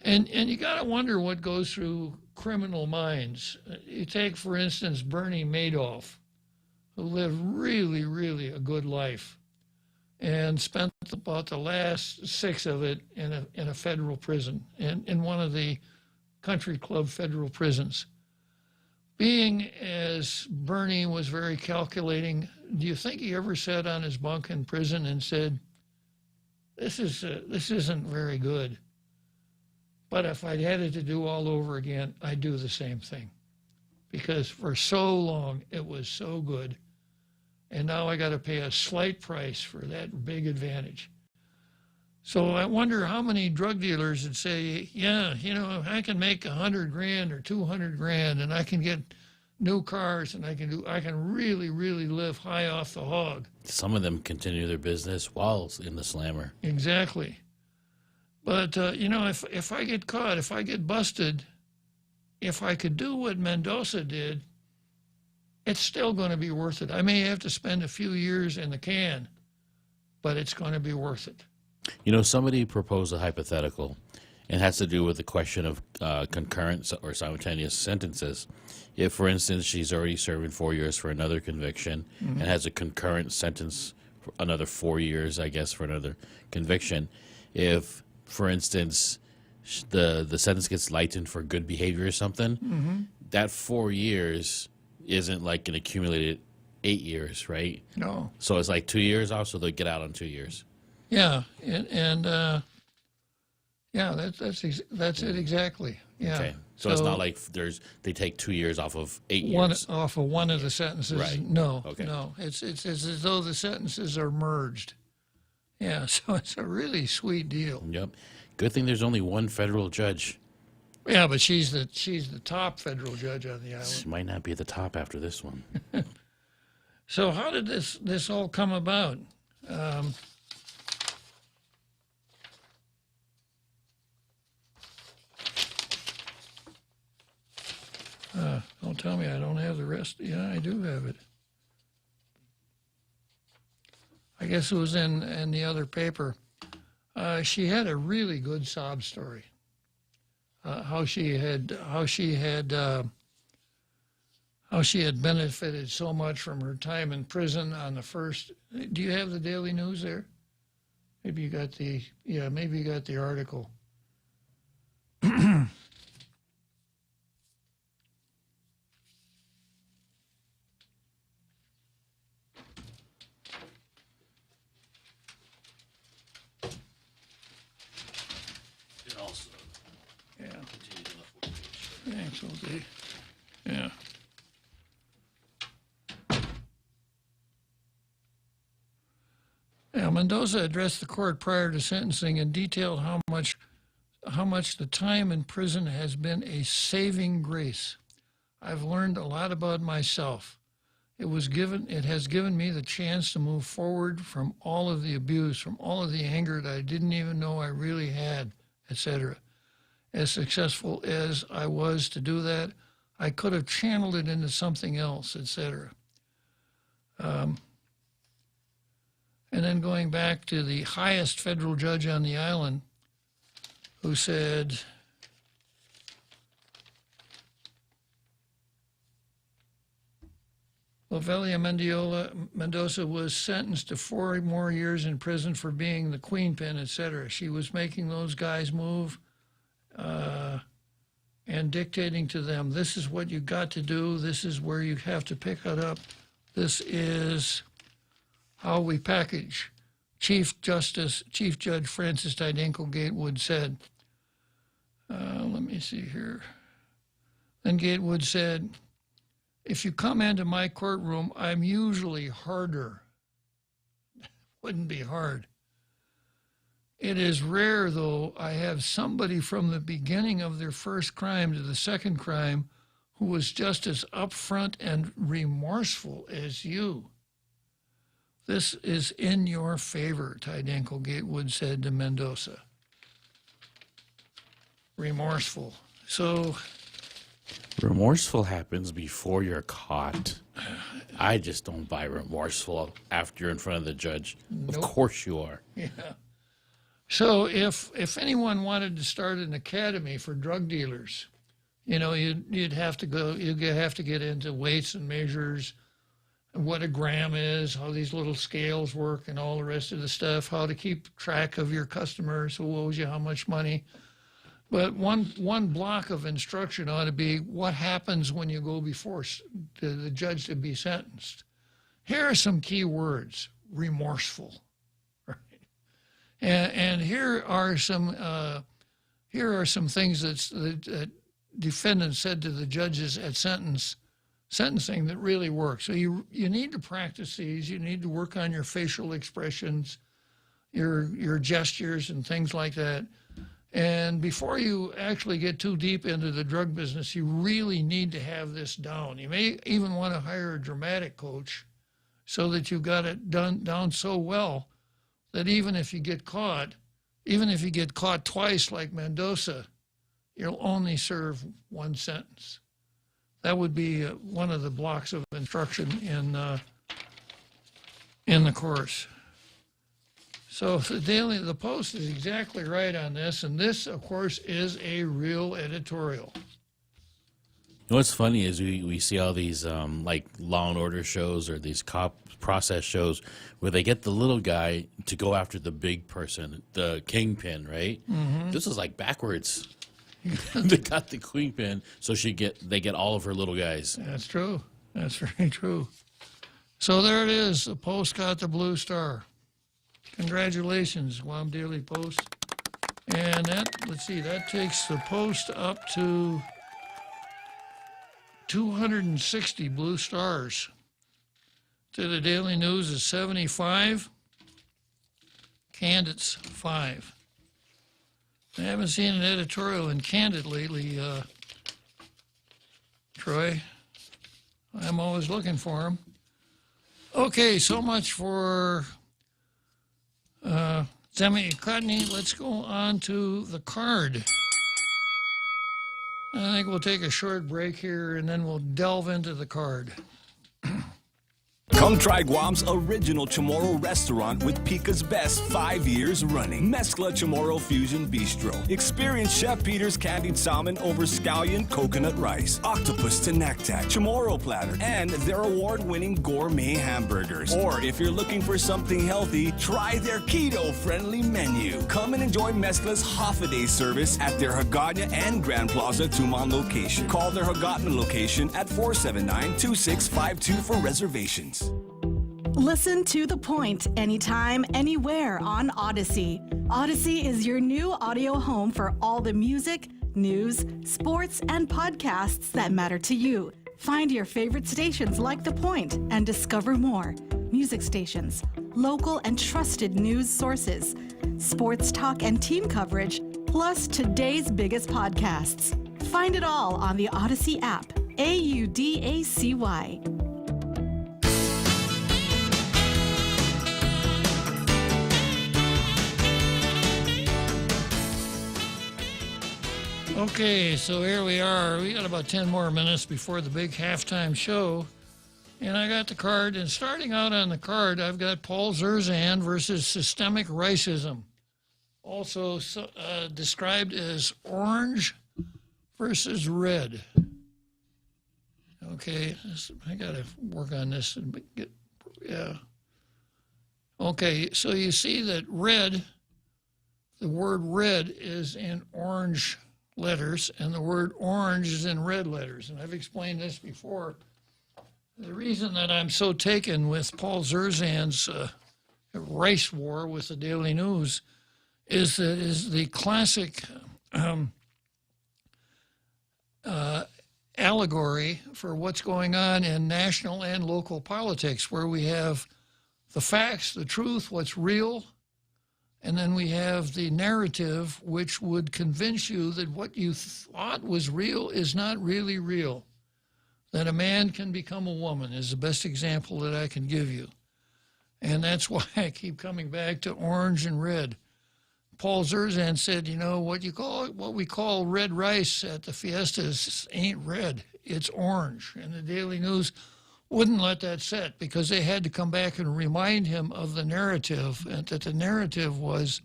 And you got to wonder what goes through criminal minds. You take, for instance, Bernie Madoff, who lived really, really a good life and spent about the last 6 of it in a federal prison, in one of the country club federal prisons. Being as Bernie was very calculating, do you think he ever sat on his bunk in prison and said, this isn't very good, but if I'd had it to do all over again, I'd do the same thing, because for so long it was so good, and now I got to pay a slight price for that big advantage. So I wonder how many drug dealers would say, yeah, you know, I can make $100,000 or $200,000, and I can get new cars, and I can really, really live high off the hog. Some of them continue their business while in the slammer. Exactly. But, you know, if I get caught, if I get busted, if I could do what Mendoza did, it's still going to be worth it. I may have to spend a few years in the can, but it's going to be worth it. You know, somebody proposed a hypothetical. It has to do with the question of concurrent or simultaneous sentences. If, for instance, she's already serving 4 years for another conviction and has a concurrent sentence for another 4 years, I guess, for another conviction, if, for instance, the sentence gets lightened for good behavior or something, that 4 years isn't like an accumulated 8 years, right? No. So it's like 2 years off, so they'll get out on 2 years. Yeah, and yeah, that's it exactly. Yeah. Okay. So it's not like they take 2 years off of 8 years. Off of one of the sentences. Right. No. Okay. No. It's as though the sentences are merged. Yeah. So it's a really sweet deal. Yep. Good thing there's only one federal judge. Yeah, but she's the top federal judge on the island. She might not be at the top after this one. So how did this all come about? Don't tell me I don't have the rest. Yeah, I do have it. I guess it was in the other paper. She had a really good sob story. How she had benefited so much from her time in prison on the first. Do you have the Daily News there? Maybe you got the article. Thanks, okay. Yeah. Yeah, Mendoza addressed the court prior to sentencing and detailed how much the time in prison has been a saving grace. I've learned a lot about myself. It has given me the chance to move forward from all of the abuse, from all of the anger that I didn't even know I really had, etc. As successful as I was to do that, I could have channeled it into something else, etc. And then going back to the highest federal judge on the island, who said, Lovelia Mendoza was sentenced to 4 more years in prison for being the Queen Pen, etc. She was making those guys move. and dictating to them, this is what you got to do, this is where you have to pick it up, this is how we package. Chief Judge Francis Tydenko Gatewood said, let me see here. Then Gatewood said, if you come into my courtroom, I'm usually harder. Wouldn't be hard. It is rare, though, I have somebody from the beginning of their first crime to the second crime who was just as upfront and remorseful as you. This is in your favor, Tydenko Gatewood said to Mendoza. Remorseful. So... remorseful happens before you're caught. I just don't buy remorseful after you're in front of the judge. Nope. Of course you are. Yeah. So if anyone wanted to start an academy for drug dealers, you know, you'd have to get into weights and measures, what a gram is, how these little scales work, and all the rest of the stuff, how to keep track of your customers, who owes you how much money. But one block of instruction ought to be what happens when you go before the judge to be sentenced. Here are some key words: remorseful. Right? And here are some things that the defendant said to the judges at sentencing that really work. So you need to practice these. You need to work on your facial expressions, your gestures, and things like that. And before you actually get too deep into the drug business, you really need to have this down. You may even want to hire a dramatic coach so that you've got it down so well that even if you get caught twice like Mendoza, you'll only serve one sentence. That would be one of the blocks of instruction in the course. So the Post is exactly right on this, and this, of course, is a real editorial. You know what's funny is we see all these like Law and Order shows or these cop process shows where they get the little guy to go after the big person, the kingpin, right? Mm-hmm. This is like backwards. They got the queenpin, so they get all of her little guys. That's true. That's very true. So there it is. The Post got the Blue Star. Congratulations, Guam Daily Post. And that takes the Post up to 260 Blue Stars. To the Daily News is 75. Candid's 5. I haven't seen an editorial in Candid lately, Troy. I'm always looking for them. Okay, so much for Zemi Kotny. Let's go on to the card. I think we'll take a short break here, and then we'll delve into the card. Come try Guam's original Chamorro restaurant with Pica's Best 5 years running. Mezcla Chamorro Fusion Bistro. Experience Chef Peter's candied salmon over scallion coconut rice, octopus to naktak, Chamorro platter, and their award-winning gourmet hamburgers. Or if you're looking for something healthy, try their keto-friendly menu. Come and enjoy Mezcla's half-a-day service at their Hagåtña and Grand Plaza Tumon location. Call their Hagåtña location at 479-2652 for reservations. Listen to The Point anytime, anywhere on Odyssey. Odyssey is your new audio home for all the music, news, sports, and podcasts that matter to you. Find your favorite stations like The Point and discover more. Music stations, local and trusted news sources, sports talk and team coverage, plus today's biggest podcasts. Find it all on the Odyssey app. AUDACY. Okay, so here we are. We got about 10 more minutes before the big halftime show. And I got the card. And starting out on the card, I've got Paul Zerzan versus systemic racism. Also described as orange versus red. Okay, I got to work on this and get, yeah. Okay, so you see that red, the word red is in orange letters, and the word orange is in red letters. And I've explained this before. The reason that I'm so taken with Paul Zerzan's race war with the Daily News is that is the classic allegory for what's going on in national and local politics, where we have the facts, the truth, what's real, and then we have the narrative which would convince you that what you thought was real is not really real. That a man can become a woman is the best example that I can give you. And that's why I keep coming back to orange and red. Paul Zerzan said, you know, what we call red rice at the fiestas ain't red, it's orange. And the Daily News wouldn't let that sit because they had to come back and remind him of the narrative, and that the narrative was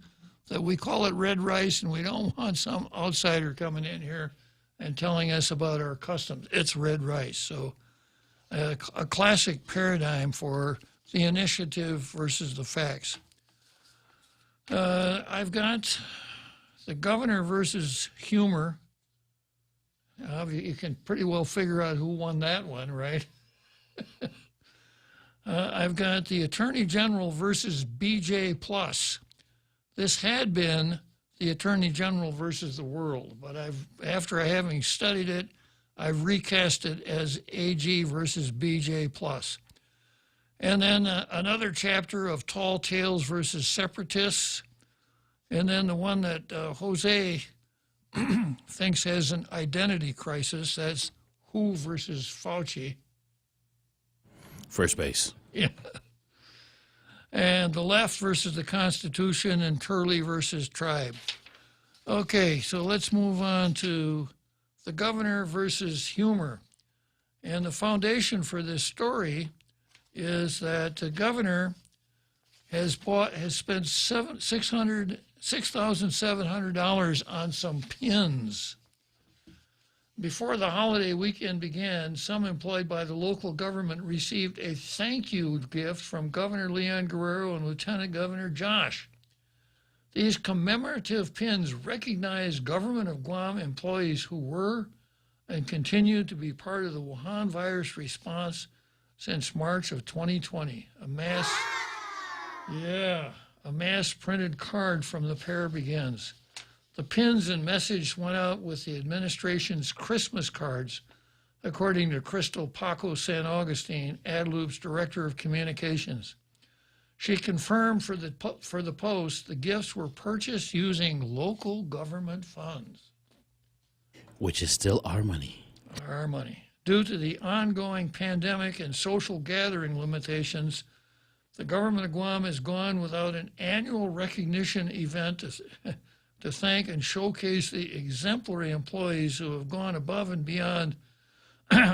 that we call it red rice and we don't want some outsider coming in here and telling us about our customs. It's red rice. So a classic paradigm for the initiative versus the facts. I've got the governor versus humor. You can pretty well figure out who won that one, right? I've got the Attorney General versus BJ Plus. This had been the Attorney General versus the world, but after having studied it, I've recast it as AG versus BJ Plus. And then another chapter of Tall Tales versus Separatists, and then the one that Jose thinks has an identity crisis, that's Who versus Fauci. First base. Yeah. And the left versus the Constitution, and Turley versus Tribe. Okay, so let's move on to the governor versus humor. And the foundation for this story is that the governor has spent $6,700 on some pins. Before the holiday weekend began, some employed by the local government received a thank you gift from Governor Leon Guerrero and Lieutenant Governor Josh. These commemorative pins recognize Government of Guam employees who were and continue to be part of the Wuhan virus response since March of 2020. A mass printed card from the pair begins. The pins and message went out with the administration's Christmas cards, according to Crystal Paco San Augustine, AdLoop's Director of Communications. She confirmed for the Post the gifts were purchased using local government funds. Which is still our money. Our money. Due to the ongoing pandemic and social gathering limitations, the government of Guam has gone without an annual recognition event to thank and showcase the exemplary employees who have gone above and beyond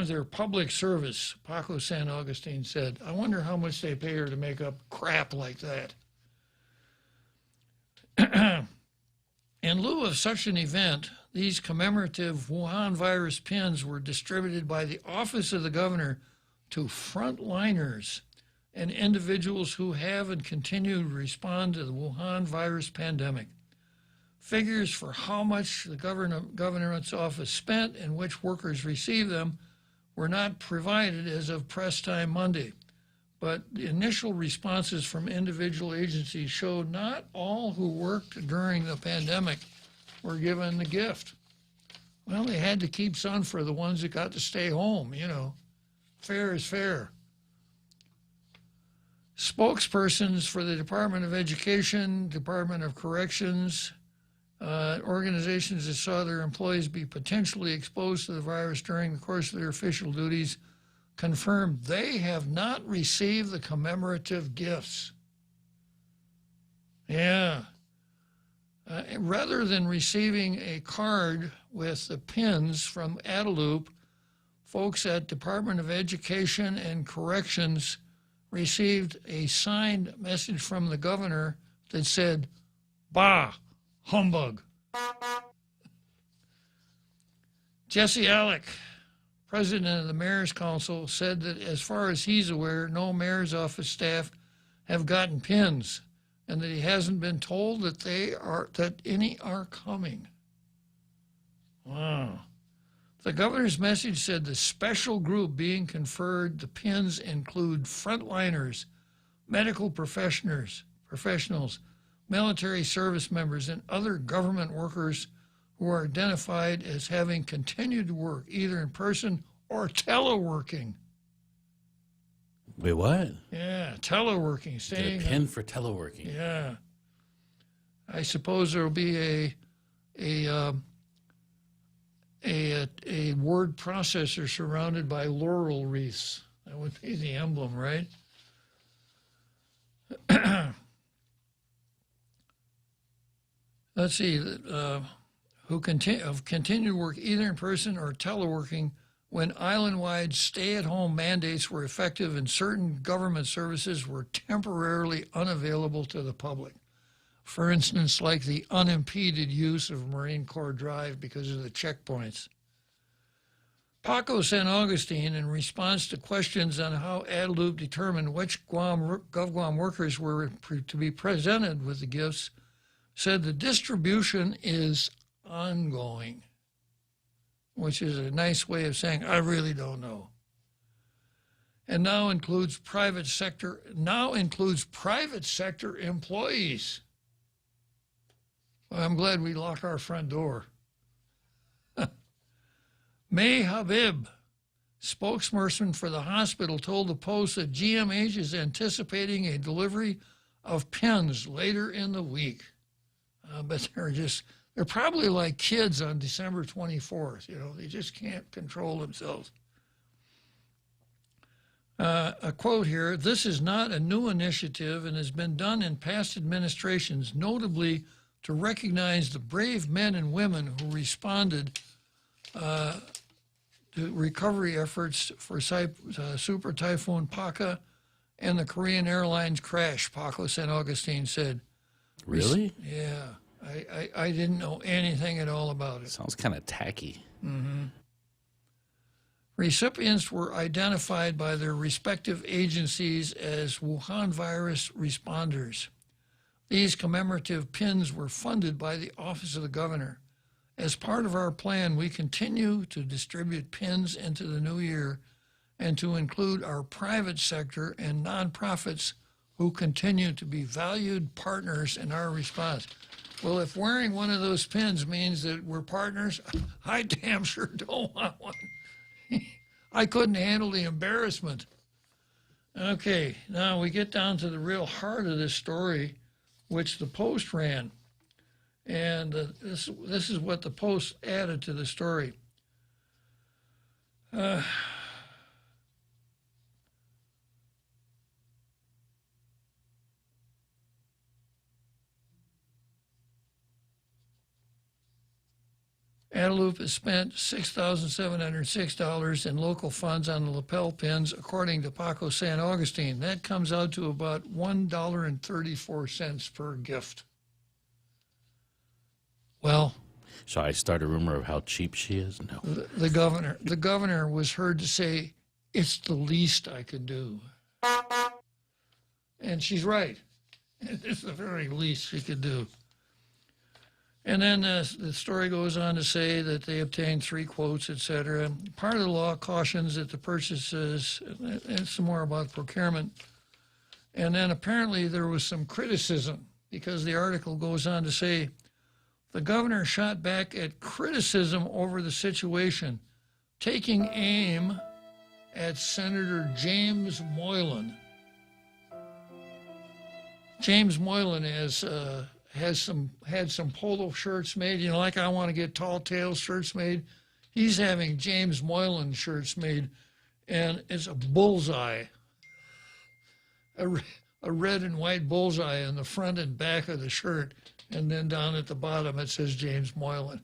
their public service, Paco San Augustine said. I wonder how much they pay her to make up crap like that. In lieu of such an event, these commemorative Wuhan virus pins were distributed by the Office of the Governor to frontliners and individuals who have and continue to respond to the Wuhan virus pandemic. Figures for how much the governor's office spent and which workers received them were not provided as of press time Monday, but the initial responses from individual agencies showed not all who worked during the pandemic were given the gift. Well, they had to keep some for the ones that got to stay home, you know. Fair is fair. Spokespersons for the Department of Education, Department of Corrections, organizations that saw their employees be potentially exposed to the virus during the course of their official duties confirmed they have not received the commemorative gifts. Yeah. Rather than receiving a card with the pins from AdLoop, folks at Department of Education and Corrections received a signed message from the governor that said, "Bah, humbug." Jesse Alec, president of the Mayor's Council, said that as far as he's aware, no mayor's office staff have gotten pins, and that he hasn't been told that any are coming. Wow. The governor's message said the special group being conferred the pins include frontliners, medical professionals, military service members, and other government workers who are identified as having continued to work either in person or teleworking. Wait, what? Yeah, teleworking. Get Staying a pin for teleworking. Yeah. I suppose there will be a word processor surrounded by laurel wreaths. That would be the emblem, right? Let's see. Who continue to work either in person or teleworking when island-wide stay-at-home mandates were effective and certain government services were temporarily unavailable to the public. For instance, like the unimpeded use of Marine Corps Drive because of the checkpoints. Paco San Augustine, in response to questions on how Adelup determined which GovGuam workers were to be presented with the gifts, said the distribution is ongoing, which is a nice way of saying, I really don't know. And now includes private sector employees. Well, I'm glad we lock our front door. May Habib, spokesperson for the hospital, told the Post that GMH is anticipating a delivery of pins later in the week. But they're probably like kids on December 24th. You know, they just can't control themselves. A quote here, "This is not a new initiative and has been done in past administrations, notably to recognize the brave men and women who responded to recovery efforts for Super Typhoon Paka and the Korean Airlines crash," Paco San Augustine said. Really? Yeah. I didn't know anything at all about it. Sounds kind of tacky. Mm-hmm. Recipients were identified by their respective agencies as Wuhan virus responders. These commemorative pins were funded by the Office of the Governor. As part of our plan, we continue to distribute pins into the new year and to include our private sector and nonprofits who continue to be valued partners in our response. Well, if wearing one of those pins means that we're partners, I damn sure don't want one. I couldn't handle the embarrassment. Okay, now we get down to the real heart of this story, which the Post ran. And this is what the Post added to the story. Adelup has spent $6,706 in local funds on the lapel pins, according to Paco San Augustine. That comes out to about $1.34 per gift. Well, shall I start a rumor of how cheap she is? No. The governor was heard to say, "It's the least I could do." And she's right. It's the very least she could do. And then the story goes on to say that they obtained 3 quotes, etc. Part of the law cautions that the purchases, and some more about procurement. And then apparently there was some criticism, because the article goes on to say, the governor shot back at criticism over the situation, taking aim at Senator James Moylan. James Moylan had some polo shirts made, you know, like I want to get Tall Tales shirts made. He's having James Moylan shirts made, and it's a bullseye, a red and white bullseye on the front and back of the shirt, and then down at the bottom it says James Moylan.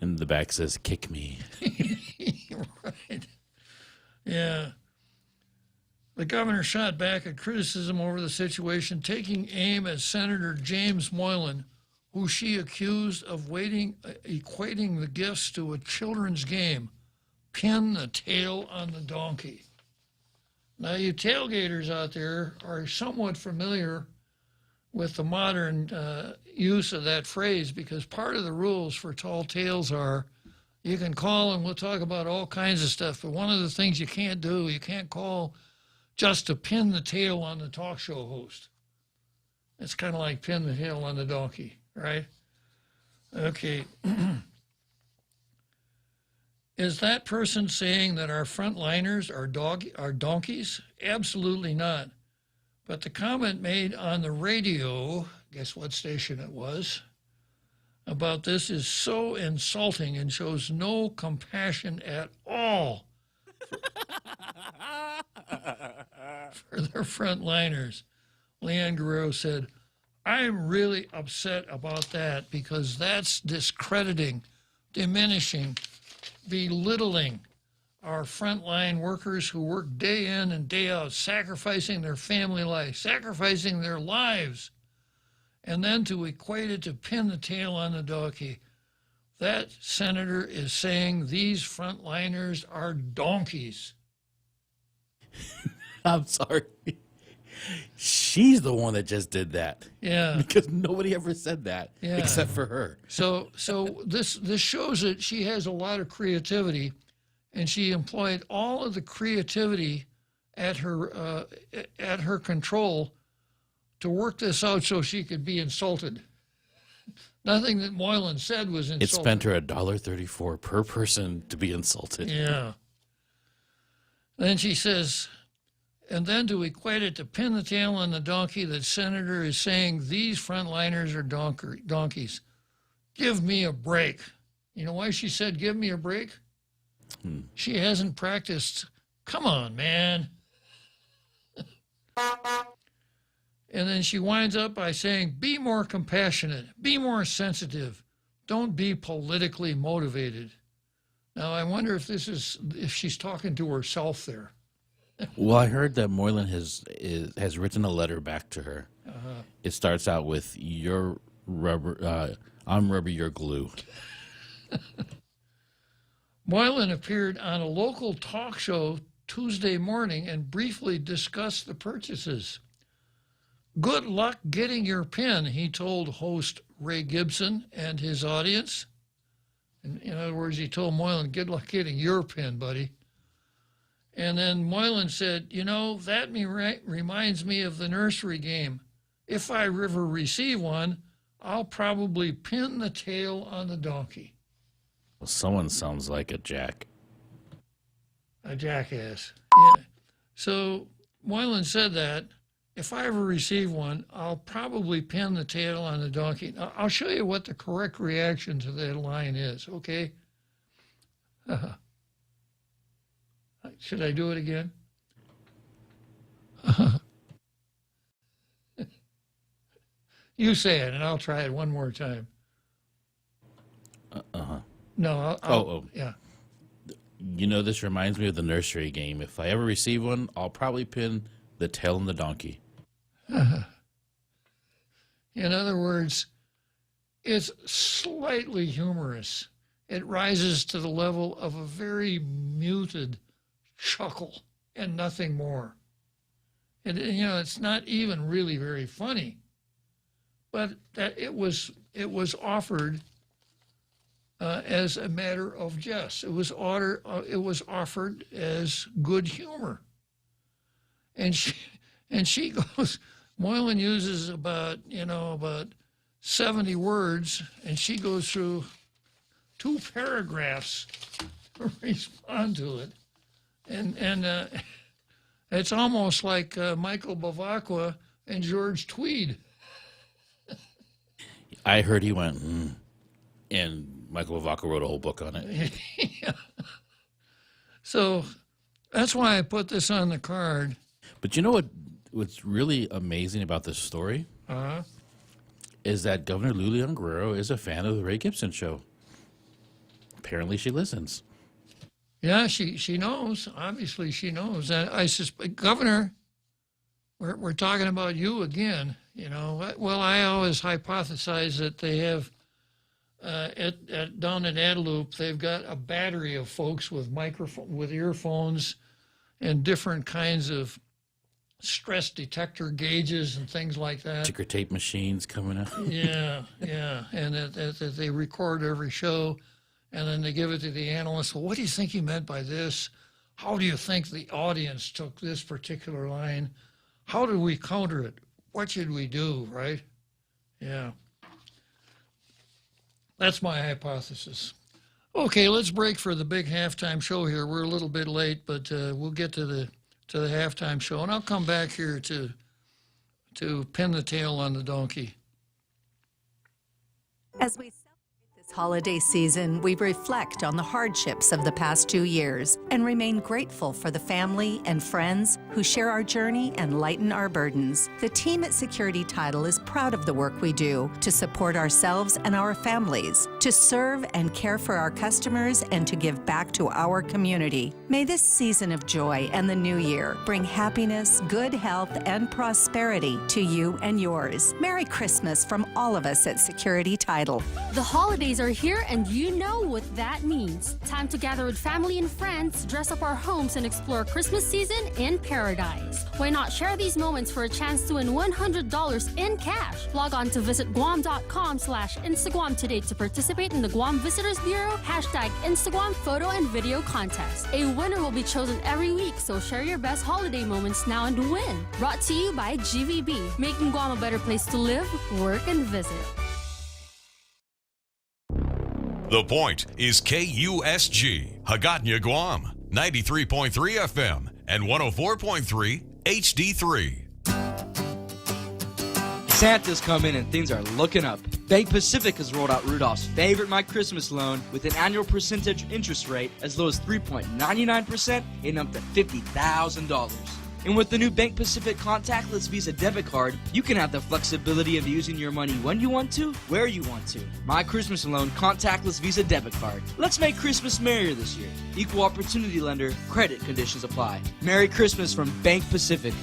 And the back says, "Kick me." Right. Yeah. The governor shot back at criticism over the situation, taking aim at Senator James Moylan, who she accused of equating the gifts to a children's game, pin the tail on the donkey. Now, you tailgaters out there are somewhat familiar with the modern use of that phrase, because part of the rules for tall tales are You can call and we'll talk about all kinds of stuff. But one of the things you can't do, you can't call just to pin the tail on the talk show host. It's kind of like pin the tail on the donkey, right? Okay. Is that person saying that our frontliners are donkeys? Absolutely not. But the comment made on the radio, guess what station it was, about this is so insulting and shows no compassion at all for their frontliners. Leanne Guerrero said, I'm really upset about that because that's discrediting, diminishing, belittling our frontline workers who work day in and day out, sacrificing their family life, sacrificing their lives, and then to equate it to pin the tail on the donkey. That senator is saying these frontliners are donkeys. I'm sorry. She's the one that just did that. Yeah. Because nobody ever said that except for her. So this shows that she has a lot of creativity, and she employed all of the creativity at her control to work this out so she could be insulted. Nothing that Moylan said was insulting. It spent her $1.34 per person to be insulted. Yeah. Then she says, and then to equate it to pin the tail on the donkey, the senator is saying these frontliners are donkeys. Give me a break. You know why she said give me a break? She hasn't practiced. Come on, man. And then she winds up by saying, be more compassionate, be more sensitive, don't be politically motivated. Now, I wonder if she's talking to herself there. Well, I heard that Moylan has written a letter back to her. It starts out with, "Your rubber, I'm rubber, you're glue." Moylan appeared on a local talk show Tuesday morning and briefly discussed the purchases. Good luck getting your pin, he told host Ray Gibson and his audience. In other words, he told Moylan, good luck getting your pin, buddy. And then Moylan said, you know, that reminds me of the nursery game. If I ever receive one, I'll probably pin the tail on the donkey. Well, someone sounds like a jack. A jackass. Yeah. So Moylan said that. If I ever receive one, I'll probably pin the tail on the donkey. Now, I'll show you what the correct reaction to that line is, okay? Should I do it again? You say it, and I'll try it one more time. No, I'll yeah. You know, this reminds me of the nursery game. If I ever receive one, I'll probably pin the tail on the donkey. In other words, it's slightly humorous. It rises to the level of a very muted chuckle and nothing more. And you know, it's not even really very funny, but that it was offered as a matter of jest. It was offered as good humor. And she goes, Moylan uses about 70 words, and she goes through 2 paragraphs to respond to it. And it's almost like Michael Bavacqua and George Tweed. I heard he went, and Michael Bavacqua wrote a whole book on it. Yeah. So that's why I put this on the card. But you know what's really amazing about this story? Is that Governor Lulian Guerrero is a fan of the Ray Gibson show. Apparently she listens. Yeah, she knows. Obviously she knows. And I suspect, Governor, we're talking about you again. You know, well, I always hypothesize that they have, down at Adelup, they've got a battery of folks with earphones and different kinds of stress detector gauges and things like that. Ticker tape machines coming out. Yeah. And that they record every show. and then they give it to the analyst. Well, what do you think he meant by this? How do you think the audience took this particular line? How do we counter it? What should we do, right? Yeah. That's my hypothesis. Okay, let's break for the big halftime show here. We're a little bit late, but we'll get to the halftime show, and I'll come back here to pin the tail on the donkey. As we celebrate this holiday season, we reflect on the hardships of the past 2 years and remain grateful for the family and friends who share our journey and lighten our burdens. The team at Security Title is proud of the work we do to support ourselves and our families, to serve and care for our customers, and to give back to our community. May this season of joy and the new year bring happiness, good health, and prosperity to you and yours. Merry Christmas from all of us at Security Title. The holidays are here, and you know what that means. Time to gather with family and friends, dress up our homes, and explore Christmas season in paradise. Why not share these moments for a chance to win $100 in cash? Log on to visit guam.com/Instagram today to participate in the Guam Visitors Bureau #Instagram photo and video contest. A winner will be chosen every week, so share your best holiday moments now and win. Brought to you by GVB, making Guam a better place to live, work, and visit. The Point is KUSG, Hagåtña, Guam, 93.3 FM and 104.3 HD3. Santa's coming and things are looking up. Bank Pacific has rolled out Rudolph's favorite My Christmas loan with an annual percentage interest rate as low as 3.99% and up to $50,000. And with the new Bank Pacific contactless Visa debit card, you can have the flexibility of using your money when you want to, where you want to. My Christmas Loan contactless Visa debit card. Let's make Christmas merrier this year. Equal opportunity lender. Credit conditions apply. Merry Christmas from Bank Pacific.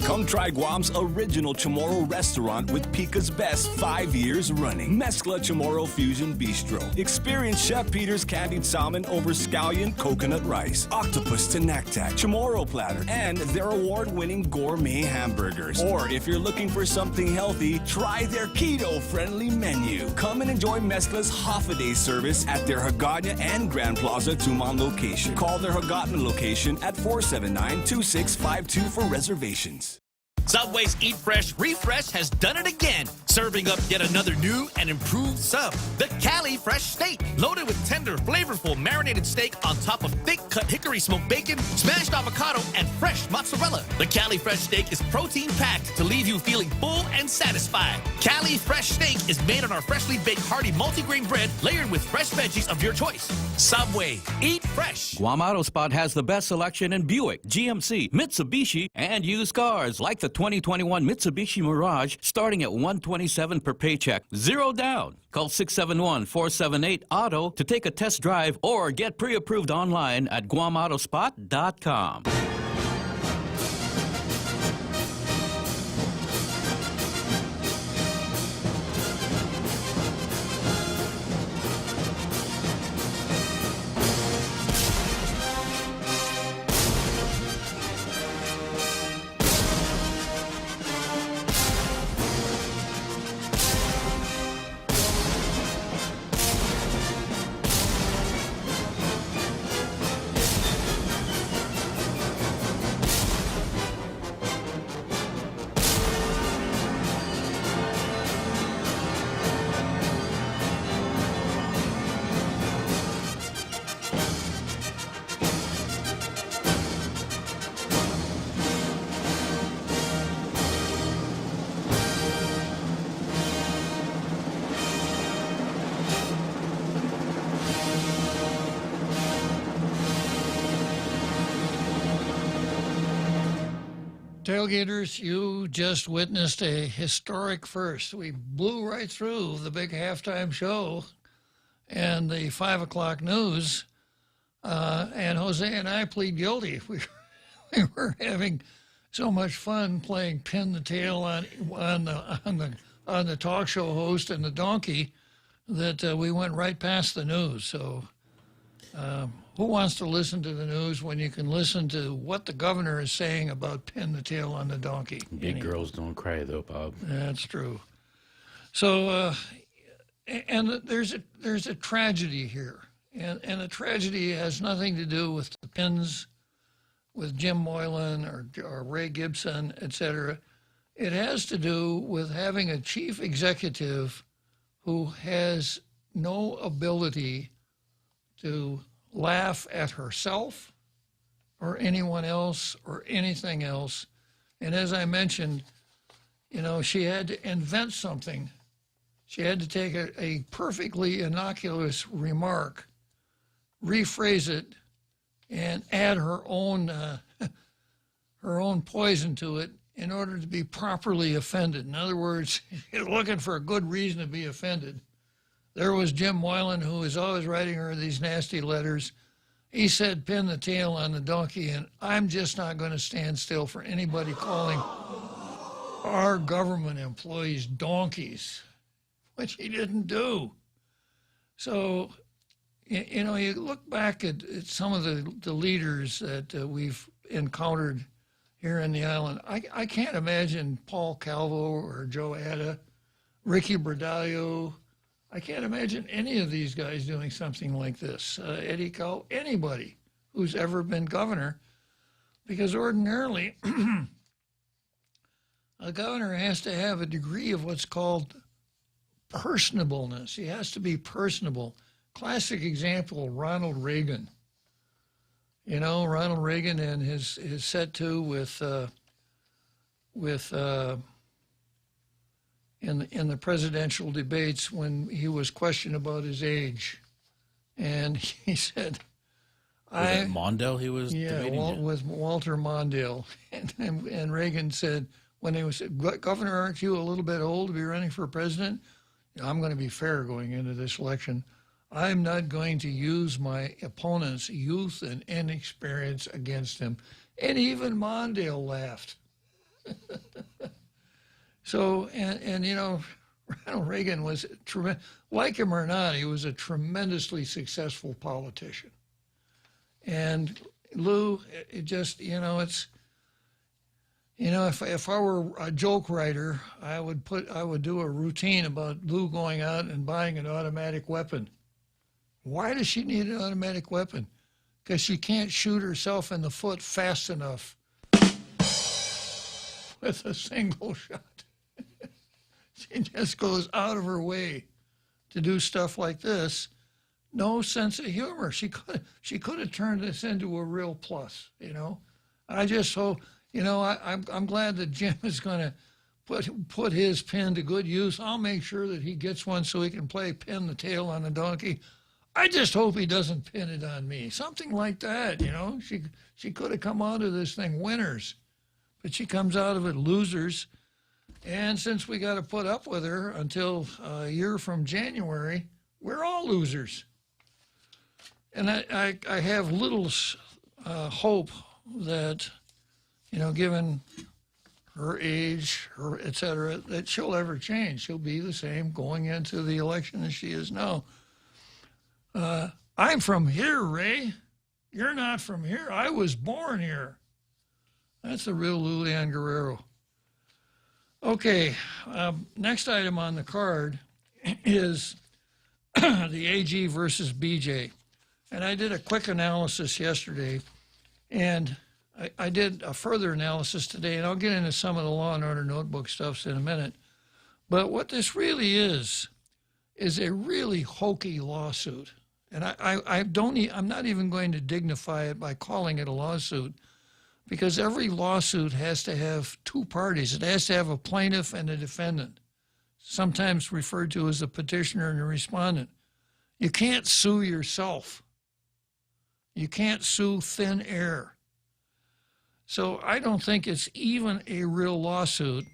Come try Guam's original Chamorro restaurant with Pica's Best 5 years running. Mezcla Chamorro Fusion Bistro. Experience Chef Peter's candied salmon over scallion coconut rice, octopus to naktak, Chamorro platter, and their award-winning gourmet hamburgers. Or if you're looking for something healthy, try their keto-friendly menu. Come and enjoy Mezcla's half-a-day service at their Hagåtña and Grand Plaza Tuman location. Call their Hagåtña location at 479-2652 for reservations. Subway's Eat Fresh Refresh has done it again, serving up yet another new and improved sub, the Cali Fresh Steak, loaded with tender, flavorful marinated steak on top of thick-cut hickory smoked bacon, smashed avocado, and fresh mozzarella. The Cali Fresh Steak is protein-packed to leave you feeling full and satisfied. Cali Fresh Steak is made on our freshly baked hearty multigrain bread layered with fresh veggies of your choice. Subway, eat fresh. Guam Auto Spot has the best selection in Buick, GMC, Mitsubishi, and used cars like the 2021 Mitsubishi Mirage starting at $127 per paycheck. Zero down. Call 671-478-AUTO to take a test drive or get pre-approved online at guamautospot.com. Tailgaters, you just witnessed a historic first. We blew right through the big halftime show and the 5 o'clock news, and Jose and I plead guilty. We were having so much fun playing pin the tail on the talk show host and the donkey that we went right past the news. So who wants to listen to the news when you can listen to what the governor is saying about pin the tail on the donkey? Big girls don't cry, though, Bob. That's true. So And there's a tragedy here, and the tragedy has nothing to do with the pins, with Jim Moylan or Ray Gibson, et cetera. It has to do with having a chief executive who has no ability to laugh at herself or anyone else or anything else. And as I mentioned, she had to invent something. She had to take a perfectly innocuous remark, rephrase it, and add her own poison to it in order to be properly offended. In other words, you're looking for a good reason to be offended. There was Jim Moylan, who was always writing her these nasty letters. He said, pin the tail on the donkey, and I'm just not going to stand still for anybody calling our government employees donkeys, which he didn't do. So, you look back at some of the leaders that we've encountered here in the island. I can't imagine Paul Calvo or Joe Atta, Ricky Bradallo. I can't imagine any of these guys doing something like this. Eddie Coe, anybody who's ever been governor, because ordinarily a governor has to have a degree of what's called personableness. He has to be personable. Classic example, Ronald Reagan. Ronald Reagan and his set to in the presidential debates when he was questioned about his age, and he said, Was it Mondale he was debating? With Walter Mondale, and Reagan said, when he was, Governor, aren't you a little bit old to be running for president? I'm going to be fair going into this election. I'm not going to use my opponent's youth and inexperience against him. And even Mondale laughed. So, and Ronald Reagan was, like him or not, he was a tremendously successful politician. And Lou, it just, it's, if I were a joke writer, I would do a routine about Lou going out and buying an automatic weapon. Why does she need an automatic weapon? Because she can't shoot herself in the foot fast enough with a single shot. She just goes out of her way to do stuff like this. No sense of humor. She could have turned this into a real plus, I just hope, I'm glad that Jim is going to put his pen to good use. I'll make sure that he gets one so he can play pin the tail on the donkey. I just hope he doesn't pin it on me. Something like that, She could have come out of this thing winners, but she comes out of it losers. And since we got to put up with her until a year from January, we're all losers. And I have little hope that, given her age, et cetera, that she'll ever change. She'll be the same going into the election as she is now. I'm from here, Ray. You're not from here. I was born here. That's the real Lulian Guerrero. Okay, next item on the card is the AG versus BJ. And I did a quick analysis yesterday, and I did a further analysis today, and I'll get into some of the Law and Order Notebook stuffs in a minute. But what this really is a really hokey lawsuit. And I'm not even going to dignify it by calling it a lawsuit, because every lawsuit has to have two parties. It has to have a plaintiff and a defendant, sometimes referred to as a petitioner and a respondent. You can't sue yourself. You can't sue thin air. So I don't think it's even a real lawsuit.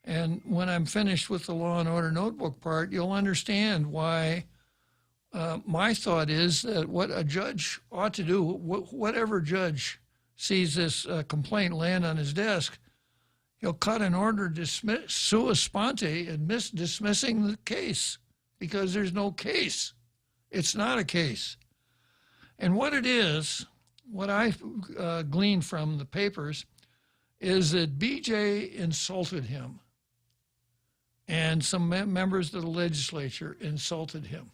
And when I'm finished with the Law and Order Notebook part, you'll understand why my thought is that what a judge ought to do, whatever judge sees this complaint land on his desk, he'll cut an order sua sponte and dismissing the case, because there's no case. It's not a case. And what it is, what I gleaned from the papers, is that BJ insulted him. and some members of the legislature insulted him.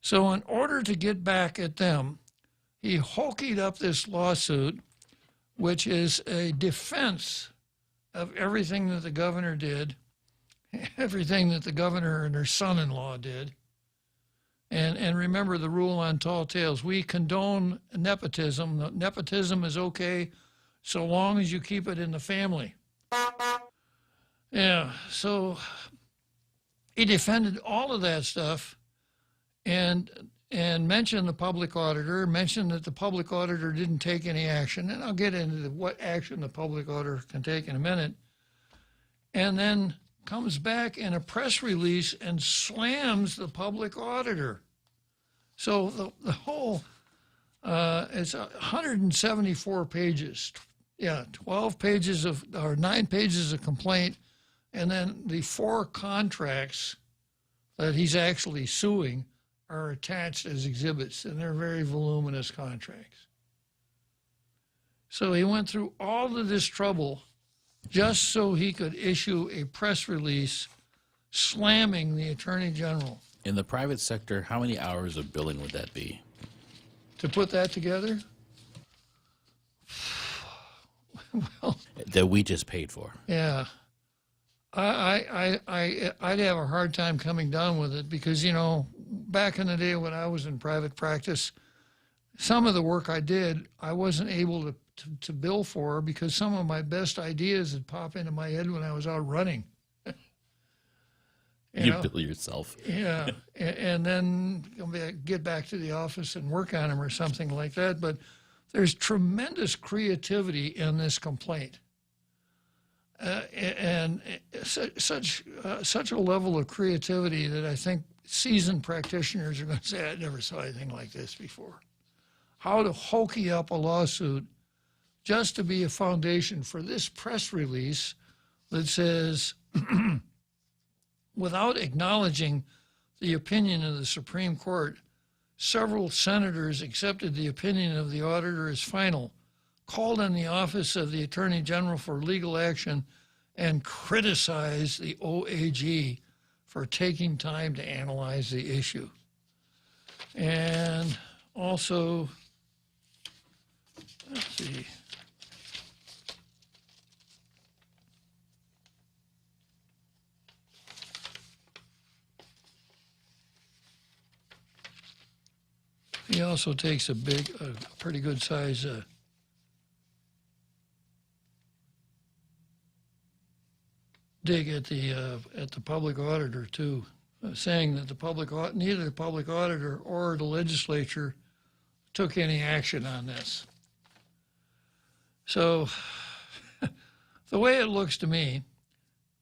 So in order to get back at them, he hokied up this lawsuit, which is a defense of everything that the governor did, everything that the governor and her son-in-law did. And remember the rule on tall tales. We condone nepotism. Nepotism is okay so long as you keep it in the family. Yeah, so he defended all of that stuff and mentioned the public auditor, mentioned that the public auditor didn't take any action, and I'll get into what action the public auditor can take in a minute, and then comes back in a press release and slams the public auditor. So the whole, it's 174 pages. Yeah, 12 pages or 9 pages of complaint, and then the 4 contracts that he's actually suing are attached as exhibits, and they're very voluminous contracts. So he went through all of this trouble just so he could issue a press release slamming the Attorney General. In the private sector, how many hours of billing would that be? To put that together? Well, that we just paid for. Yeah. I'd have a hard time coming down with it because, you know, back in the day when I was in private practice, some of the work I did, I wasn't able to bill for because some of my best ideas would pop into my head when I was out running. You bill yourself. Yeah, and then get back to the office and work on them or something like that. But there's tremendous creativity in this complaint. And such a level of creativity that I think seasoned practitioners are going to say, I never saw anything like this before. How to hokey up a lawsuit just to be a foundation for this press release that says, without acknowledging the opinion of the Supreme Court, several senators accepted the opinion of the auditor as final, called on the Office of the Attorney General for legal action, and criticized the OAG for taking time to analyze the issue. And also, let's see. He also takes a pretty good size dig at the public auditor too, saying that neither the public auditor or the legislature took any action on this. So the way it looks to me,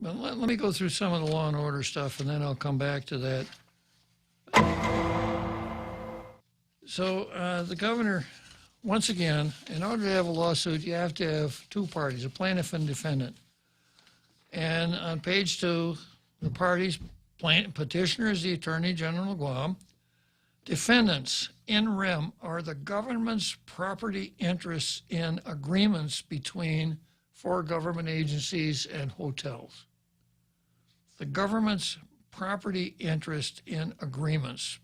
but let me go through some of the law and order stuff, and then I'll come back to that. So the governor, once again, in order to have a lawsuit, you have to have 2 parties, a plaintiff and defendant. And on page 2, the parties, petitioner is the Attorney General of Guam. Defendants, in rem, are the government's property interests in agreements between 4 government agencies and hotels. The government's property interest in agreements.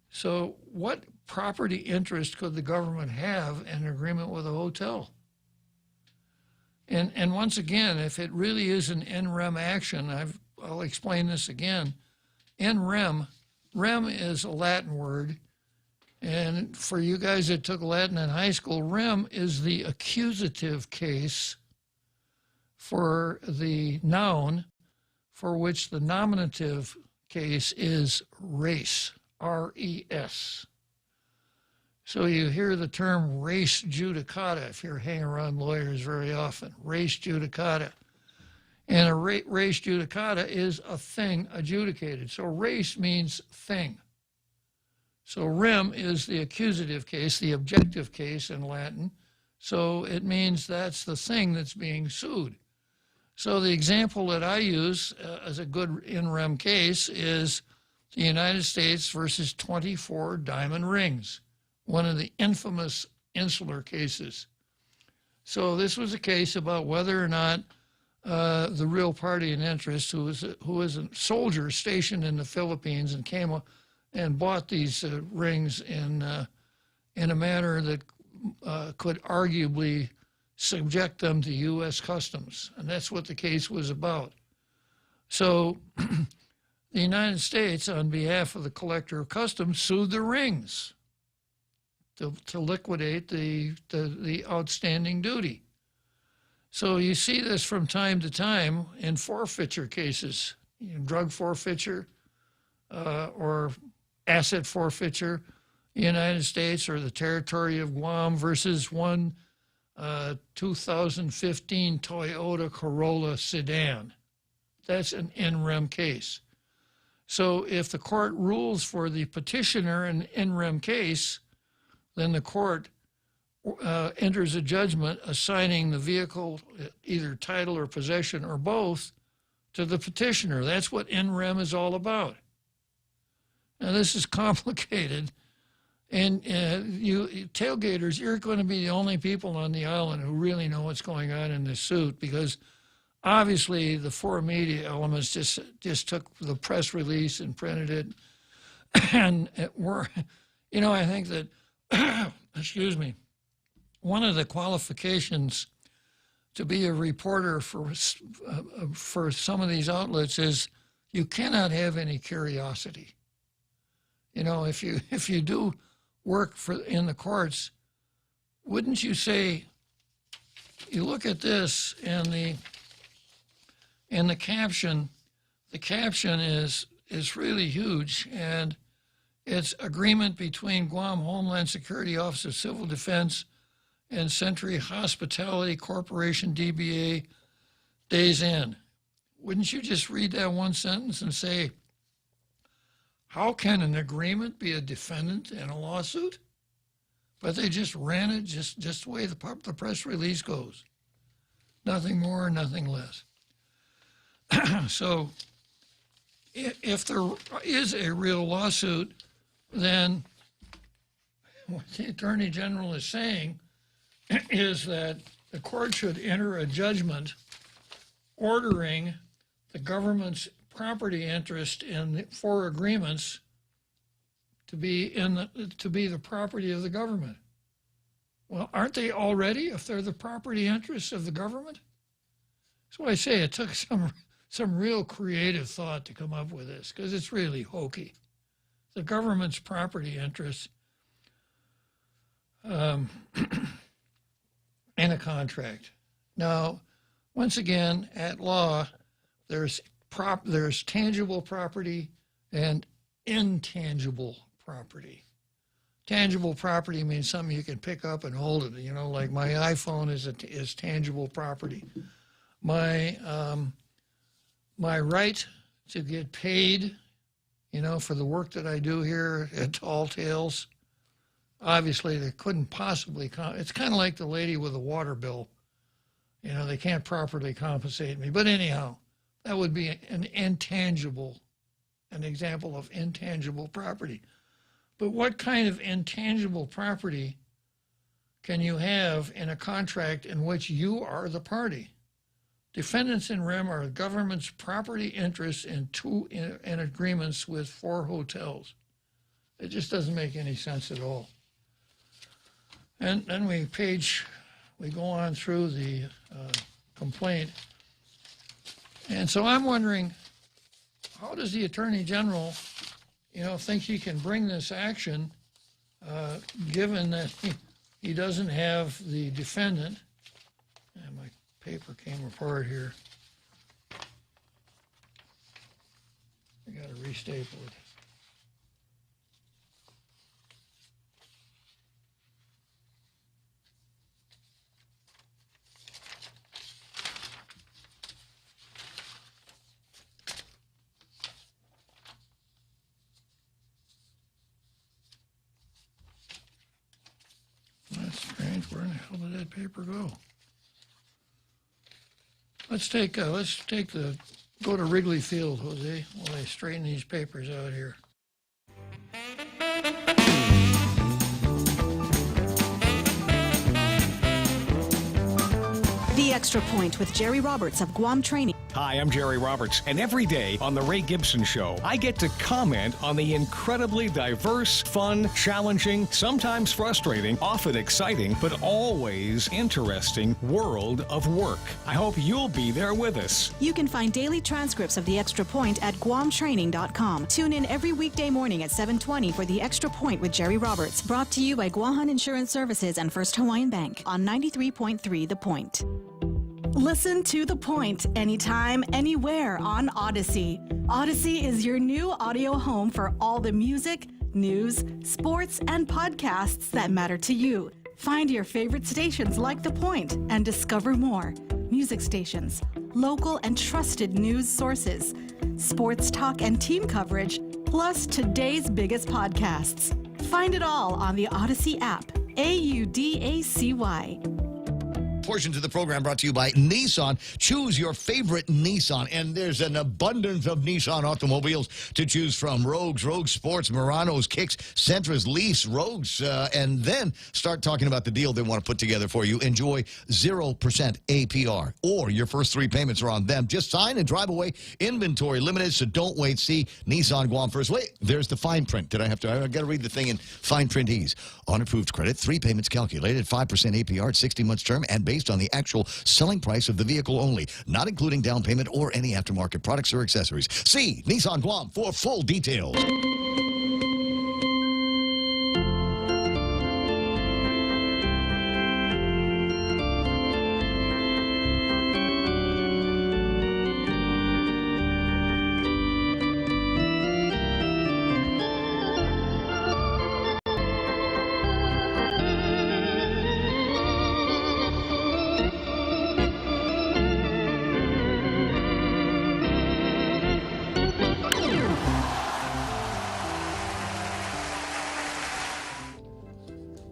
So what property interest could the government have in an agreement with a hotel? And once again, if it really is an in rem action, I'll explain this again. In rem is a Latin word, and for you guys that took Latin in high school, rem is the accusative case for the noun, for which the nominative case is res, R-E-S. So you hear the term res judicata if you're hanging around lawyers very often, res judicata. And a res judicata is a thing adjudicated. So res means thing. So rem is the accusative case, the objective case in Latin. So it means that's the thing that's being sued. So the example that I use as a good in rem case is the United States versus 24 diamond rings, one of the infamous insular cases. So this was a case about whether or not the real party in interest, who was a soldier stationed in the Philippines and came and bought these rings in a manner that could arguably subject them to U.S. customs. And that's what the case was about. So the United States, on behalf of the collector of customs, sued the rings to liquidate the outstanding duty. So you see this from time to time in forfeiture cases, drug forfeiture or asset forfeiture, the United States or the territory of Guam versus one 2015 Toyota Corolla sedan. That's an in rem case. So if the court rules for the petitioner in in rem case, then the court enters a judgment assigning the vehicle, either title or possession or both, to the petitioner. That's what in rem is all about. Now, this is complicated, and you tailgaters, you're going to be the only people on the island who really know what's going on in this suit, because obviously the four media elements just took the press release and printed it, and I think that, excuse me, one of the qualifications to be a reporter for some of these outlets is you cannot have any curiosity. If you do work in the courts, wouldn't you say, you look at this and the caption is really huge, and it's agreement between Guam Homeland Security Office of Civil Defense and Century Hospitality Corporation, DBA, Days Inn. Wouldn't you just read that one sentence and say, how can an agreement be a defendant in a lawsuit? But they just ran it just the way the press release goes. Nothing more, nothing less. So if there is a real lawsuit, then what the Attorney General is saying is that the court should enter a judgment ordering the government's property interest in the four agreements to be the property of the government. Well, aren't they already, if they're the property interests of the government? That's why I say it took some real creative thought to come up with this, because it's really hokey. The government's property interests in a contract. Now, once again, at law, there's tangible property and intangible property. Tangible property means something you can pick up and hold it. Like my iPhone is tangible property. My right to get paid, for the work that I do here at Tall Tales, obviously they couldn't possibly, it's kind of like the lady with the water bill. They can't properly compensate me. But anyhow, that would be an example of intangible property. But what kind of intangible property can you have in a contract in which you are the party? Defendants in rem are government's property interests in agreements with 4 hotels. It just doesn't make any sense at all. And then we go on through the complaint. And so I'm wondering, how does the Attorney General, think he can bring this action, given that he doesn't have the defendant? And my paper came apart here. I got to restaple it. That's strange. Where in the hell did that paper go? Go to Wrigley Field, Jose, while I straighten these papers out here. The Extra Point with Jerry Roberts of Guam Training. Hi, I'm Jerry Roberts, and every day on The Ray Gibson Show, I get to comment on the incredibly diverse, fun, challenging, sometimes frustrating, often exciting, but always interesting world of work. I hope you'll be there with us. You can find daily transcripts of The Extra Point at guamtraining.com. Tune in every weekday morning at 7:20 for The Extra Point with Jerry Roberts, brought to you by Guahan Insurance Services and First Hawaiian Bank on 93.3 The Point. Listen to The Point anytime, anywhere on Odyssey. Odyssey is your new audio home for all the music, news, sports, and podcasts that matter to you. Find your favorite stations like The Point and discover more. Music stations, local and trusted news sources, sports talk and team coverage, plus today's biggest podcasts. Find it all on the Odyssey app. AUDACY. Portions of the program brought to you by Nissan. Choose your favorite Nissan, and there's an abundance of Nissan automobiles to choose from. Rogues, Rogue Sports, Muranos, Kicks, Sentras, Leafs, Rogues, and then start talking about the deal they want to put together for you. Enjoy 0% APR, or your first 3 payments are on them. Just sign and drive away. Inventory limited, so don't wait. See Nissan Guam first. Wait, there's the fine print. I got to read the thing in fine print ease. On approved credit, 3 payments calculated, 5% APR, 60 months term, and based on the actual selling price of the vehicle only, not including down payment or any aftermarket products or accessories. See Nissan Guam for full details.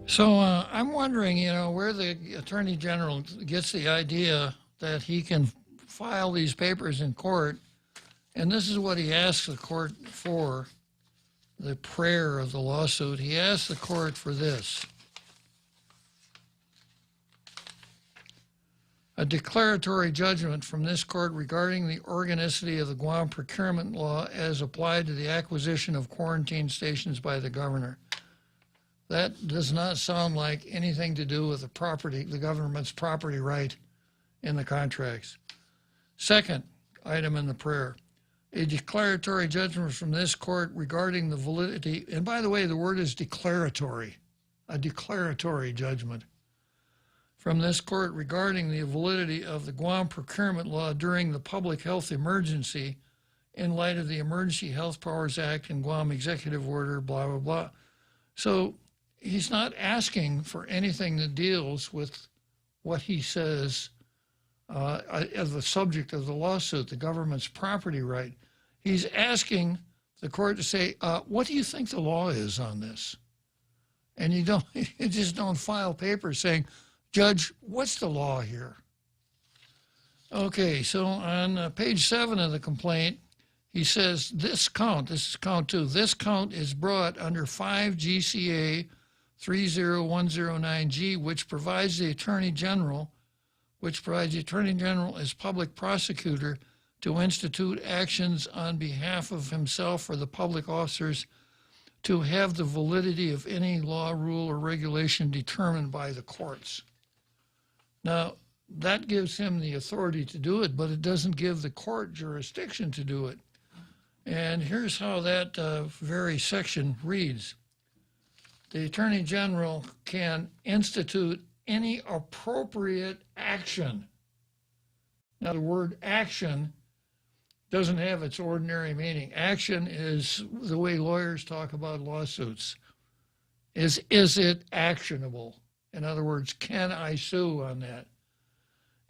So I'm wondering, where the Attorney General gets the idea that he can file these papers in court, and this is what he asks the court for, the prayer of the lawsuit. He asks the court for this: a declaratory judgment from this court regarding the organicity of the Guam procurement law as applied to the acquisition of quarantine stations by the governor. That does not sound like anything to do with the government's property right in the contracts. Second item in the prayer: a declaratory judgment from this court regarding the validity, and by the way, the word is declaratory, a declaratory judgment from this court regarding the validity of the Guam procurement law during the public health emergency in light of the Emergency Health Powers Act and Guam Executive Order, blah, blah, blah. So he's not asking for anything that deals with what he says as the subject of the lawsuit, the government's property right. He's asking the court to say, what do you think the law is on this? And you just don't file papers saying, Judge, what's the law here? Okay, so on page 7 of the complaint, he says this is count 2, this count is brought under 5 GCA 30109G, which provides the Attorney General as public prosecutor to institute actions on behalf of himself or the public officers to have the validity of any law, rule, or regulation determined by the courts. Now, that gives him the authority to do it, but it doesn't give the court jurisdiction to do it. And here's how that very section reads. The Attorney General can institute any appropriate action. Now, the word action doesn't have its ordinary meaning. Action is the way lawyers talk about lawsuits. Is it actionable? In other words, can I sue on that?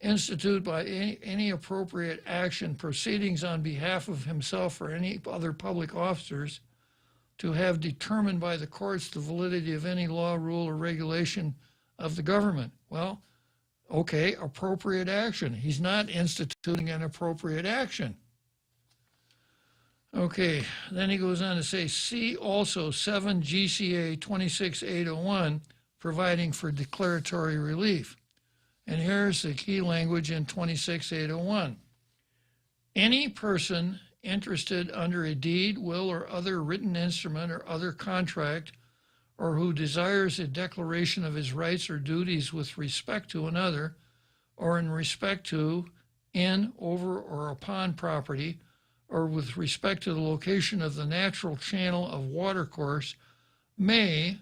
Institute by any appropriate action proceedings on behalf of himself or any other public officers to have determined by the courts the validity of any law, rule, or regulation of the government. Well, okay, appropriate action. He's not instituting an appropriate action. Okay, then he goes on to say, see also 7 GCA 26801, providing for declaratory relief. And here's the key language in 26801. Any person interested under a deed, will, or other written instrument or other contract, or who desires a declaration of his rights or duties with respect to another, or in respect to, in, over, or upon property, or with respect to the location of the natural channel of watercourse, may,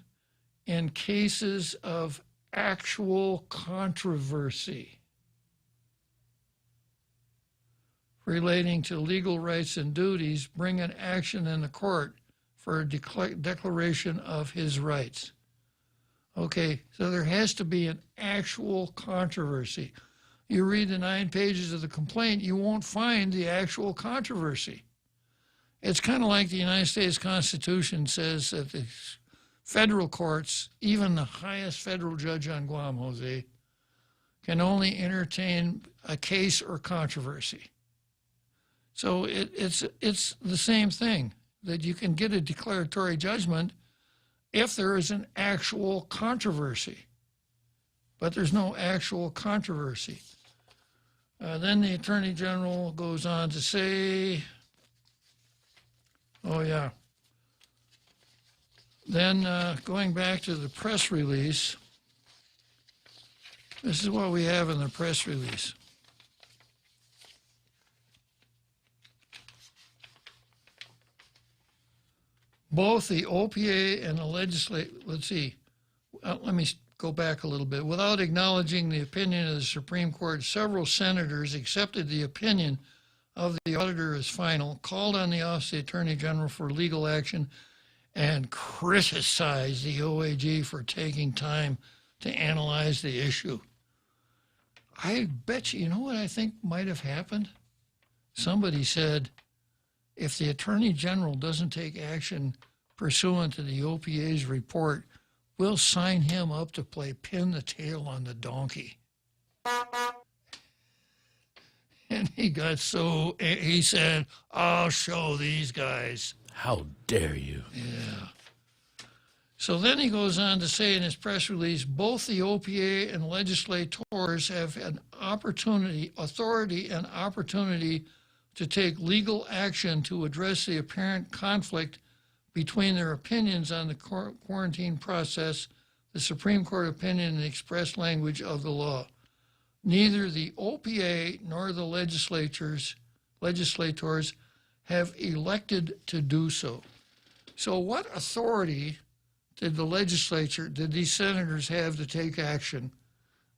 in cases of actual controversy relating to legal rights and duties, bring an action in the court for a declaration of his rights. Okay, so there has to be an actual controversy. You read the 9 pages of the complaint, you won't find the actual controversy. It's kind of like the United States Constitution says that the federal courts, even the highest federal judge on Guam, Jose, can only entertain a case or controversy. So it's the same thing, that you can get a declaratory judgment if there is an actual controversy. But there's no actual controversy. Then the Attorney General goes on to say, oh yeah, then going back to the press release, this is what we have in the press release. Both the OPA and the let me go back a little bit. Without acknowledging the opinion of the Supreme Court, several senators accepted the opinion of the auditor as final, called on the Office of the Attorney General for legal action, and criticized the OAG for taking time to analyze the issue. I bet you know what I think might have happened? Somebody said, if the Attorney General doesn't take action pursuant to the OPA's report, we'll sign him up to play pin the tail on the donkey. And he said, I'll show these guys. How dare you? Yeah. So then he goes on to say in his press release, both the OPA and legislators have an authority and opportunity to take legal action to address the apparent conflict between their opinions on the quarantine process, the Supreme Court opinion, and the express language of the law. Neither the OPA nor the legislators have elected to do so. So what authority did these senators have to take action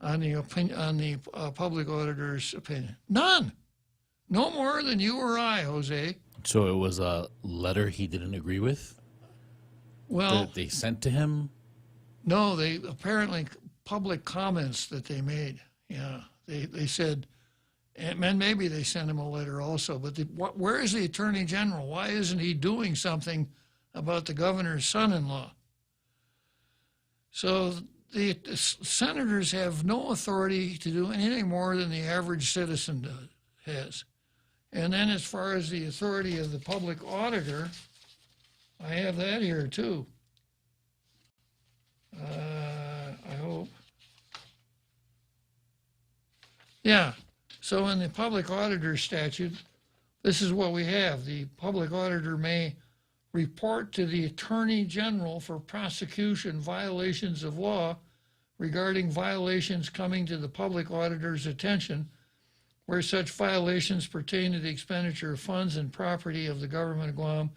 on the public auditor's opinion? None. No more than you or I, Jose. So it was a letter he didn't agree with? Well, that they sent to him? No, they apparently public comments that they made. Yeah, they said, and maybe they sent him a letter also, but where is the Attorney General? Why isn't he doing something about the governor's son-in-law? So the senators have no authority to do anything more than the average citizen has. And then as far as the authority of the public auditor, I have that here too. I hope. Yeah, so in the public auditor statute, this is what we have. The public auditor may report to the Attorney General for prosecution violations of law regarding violations coming to the public auditor's attention, where such violations pertain to the expenditure of funds and property of the government of Guam,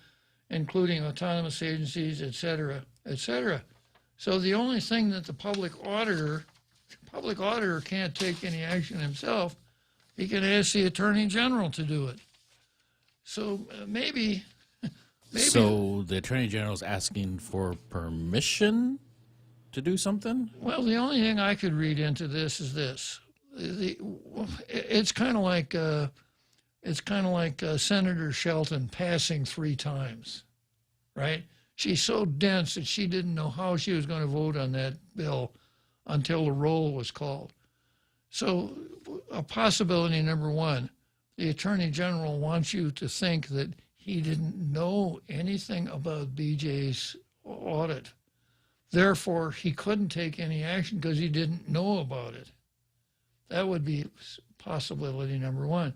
including autonomous agencies, et cetera, et cetera. So the only thing that the public auditor can't take any action himself. He can ask the Attorney General to do it. So maybe. So the Attorney General is asking for permission to do something? Well, the only thing I could read into this is this. It's kind of like Senator Shelton passing 3 times, right? She's so dense that she didn't know how she was going to vote on that bill until the roll was called. So a possibility number one, the Attorney General wants you to think that he didn't know anything about BJ's audit. Therefore, he couldn't take any action because he didn't know about it. That would be possibility number one.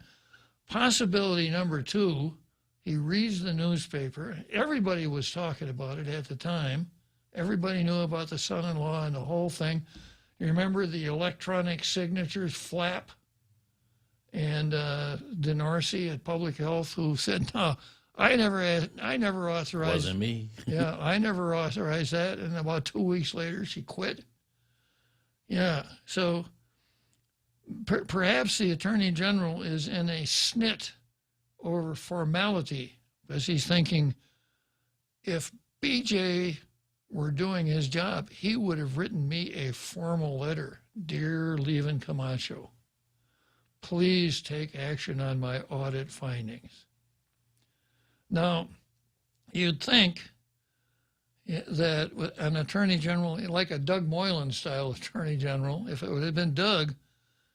Possibility number two, he reads the newspaper. Everybody was talking about it at the time. Everybody knew about the son-in-law and the whole thing. You remember the electronic signatures flap? And DeNorcy at Public Health, who said, no, I never authorized. Wasn't me. Yeah, I never authorized that. And about 2 weeks later, she quit. Yeah, so perhaps the Attorney General is in a snit over formality, because he's thinking, if BJ were doing his job, he would have written me a formal letter. Dear Levin Camacho, please take action on my audit findings. Now, you'd think that an Attorney General, like a Doug Moylan style Attorney General, if it would have been Doug,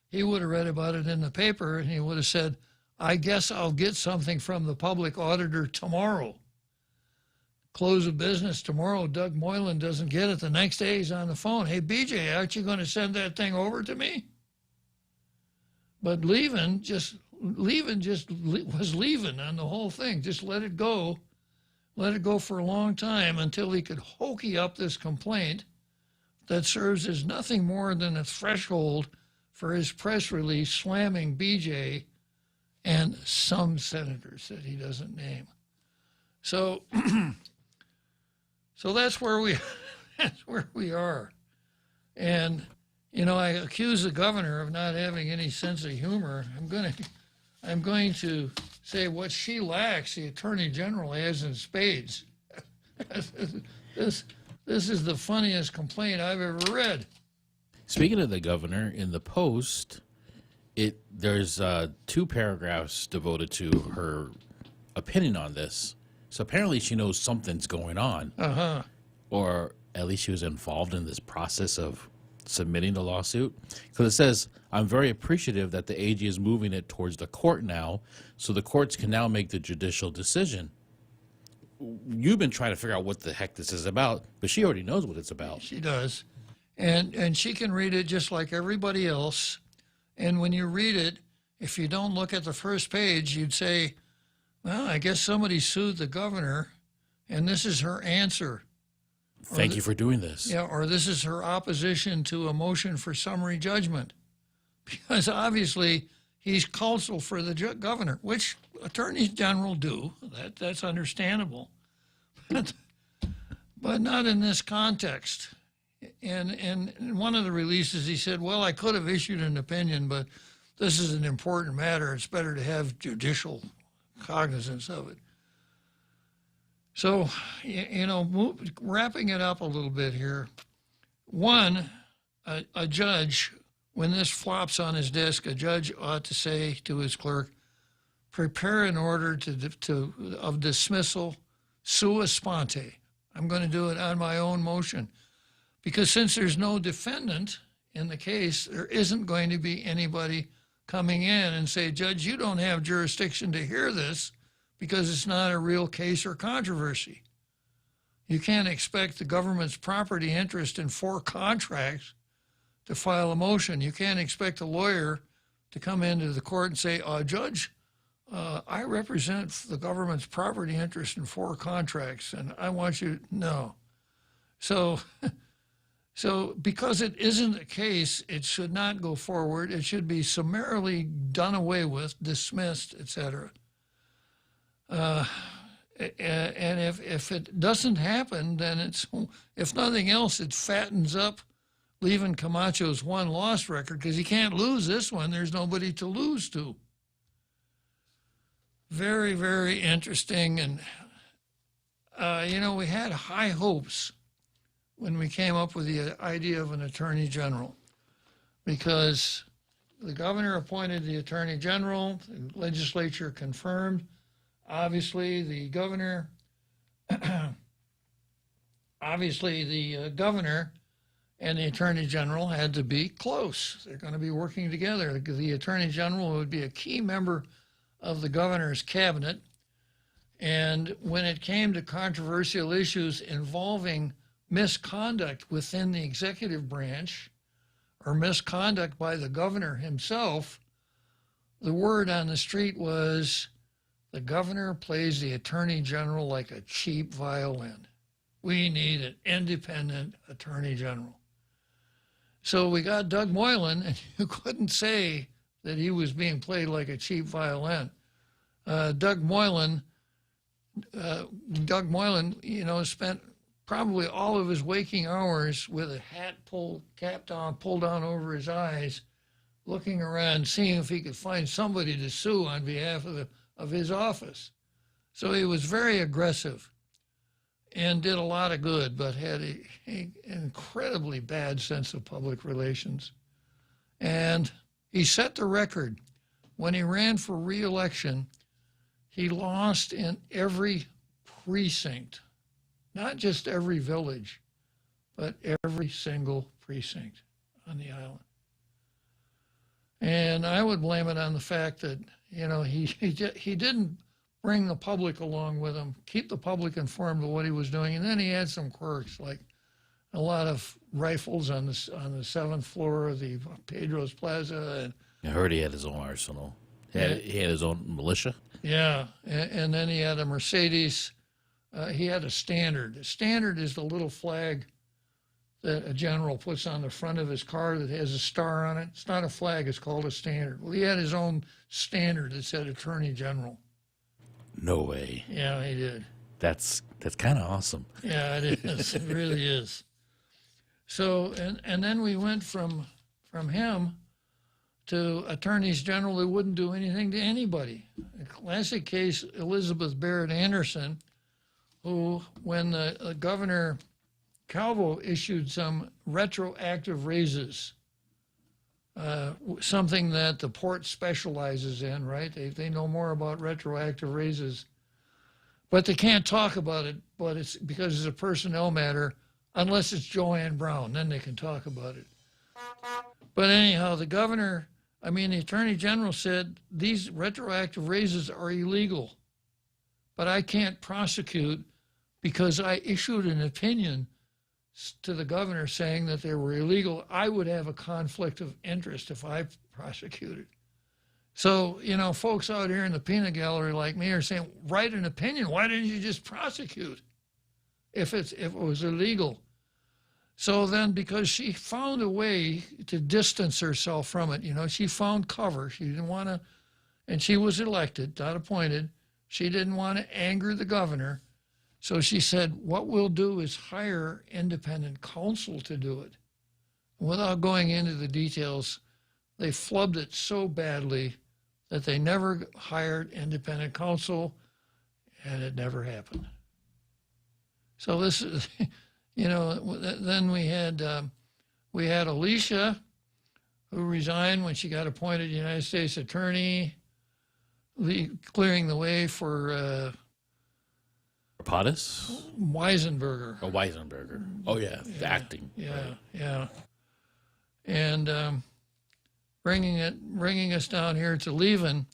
he would have read about it in the paper and he would have said, I guess I'll get something from the public auditor tomorrow. Close of business tomorrow. Doug Moylan doesn't get it. The next day he's on the phone. Hey, BJ, aren't you going to send that thing over to me? But Levin just was leaving on the whole thing. Just let it go. Let it go for a long time until he could hokey up this complaint that serves as nothing more than a threshold for his press release slamming BJ and some senators that he doesn't name. So, so that's where we are. And, you know, I accuse the governor of not having any sense of humor. I'm going to say what she lacks, the Attorney General has in spades. This is the funniest complaint I've ever read. Speaking of the governor, in the Post, there's 2 paragraphs devoted to her opinion on this. So apparently she knows something's going on. Uh-huh. Or at least she was involved in this process of submitting the lawsuit. Because it says, I'm very appreciative that the AG is moving it towards the court now, so the courts can now make the judicial decision. You've been trying to figure out what the heck this is about, but she already knows what it's about. She does. And she can read it just like everybody else. And when you read it, if you don't look at the first page, you'd say, well, I guess somebody sued the governor, and this is her answer. Thank you for doing this. Yeah, or this is her opposition to a motion for summary judgment. Because obviously he's counsel for the governor, which attorneys general do. That's understandable. But not in this context. And in one of the releases, he said, well, I could have issued an opinion, but this is an important matter. It's better to have judicial cognizance of it. So, you know, wrapping it up a little bit here. One, a judge, when this flops on his desk, a judge ought to say to his clerk, prepare an order of dismissal sua sponte. I'm going to do it on my own motion. Because since there's no defendant in the case, there isn't going to be anybody coming in and say, Judge, you don't have jurisdiction to hear this because it's not a real case or controversy. You can't expect the government's property interest in 4 contracts to file a motion. You can't expect a lawyer to come into the court and say, Judge, I represent the government's property interest in 4 contracts, and I want you, no. So because it isn't a case, it should not go forward. It should be summarily done away with, dismissed, etc. And if it doesn't happen, then it's, if nothing else, it fattens up Levin Camacho's one-loss record, because he can't lose this one. There's nobody to lose to. Very, very interesting. And, you know, we had high hopes when we came up with the idea of an attorney general, because the governor appointed the attorney general, the legislature confirmed. Obviously, the governor and the attorney general had to be close. They're going to be working together. The attorney general would be a key member of the governor's cabinet. And when it came to controversial issues involving misconduct within the executive branch or misconduct by the governor himself, the word on the street was the governor plays the attorney general like a cheap violin. We need an independent attorney general. So we got Doug Moylan, and you couldn't say that he was being played like a cheap violin. Doug Moylan, spent probably all of his waking hours with a hat pulled down over his eyes, looking around, seeing if he could find somebody to sue on behalf of his office. So he was very aggressive and did a lot of good, but had an incredibly bad sense of public relations. And he set the record. When he ran for re-election, he lost in every precinct, not just every village, but every single precinct on the island. And I would blame it on the fact that, he didn't bring the public along with him, keep the public informed of what he was doing. And then he had some quirks, like a lot of rifles on the 7th floor of the Pedro's Plaza. I heard he had his own arsenal. He had his own militia. Yeah, and then he had a Mercedes. He had a standard. A standard is the little flag that a general puts on the front of his car that has a star on it. It's not a flag, it's called a standard. Well, he had his own standard that said Attorney General. No way. Yeah, he did. That's kind of awesome. Yeah, it is. It really is. So, and then we went from him to attorneys general who wouldn't do anything to anybody. A classic case, Elizabeth Barrett Anderson, who, when the Governor Calvo issued some retroactive raises, something that the port specializes in, right? They know more about retroactive raises, but they can't talk about it, but it's because it's a personnel matter, unless it's Joanne Brown, then they can talk about it. But anyhow, the Attorney General said these retroactive raises are illegal, but I can't prosecute because I issued an opinion to the governor saying that they were illegal. I would have a conflict of interest if I prosecuted. So, folks out here in the peanut gallery like me are saying, write an opinion. Why didn't you just prosecute if it was illegal? So then, because she found a way to distance herself from it, she found cover. She didn't want to, and she was elected, not appointed. She didn't want to anger the governor. So she said, what we'll do is hire independent counsel to do it. Without going into the details, they flubbed it so badly that they never hired independent counsel, and it never happened. So this is, then we had Alicia, who resigned when she got appointed United States Attorney, clearing the way for Pottis? Weisenberger. Oh, Weisenberger. Oh, yeah, the acting. Yeah, right. yeah. And bringing us down here to Levin,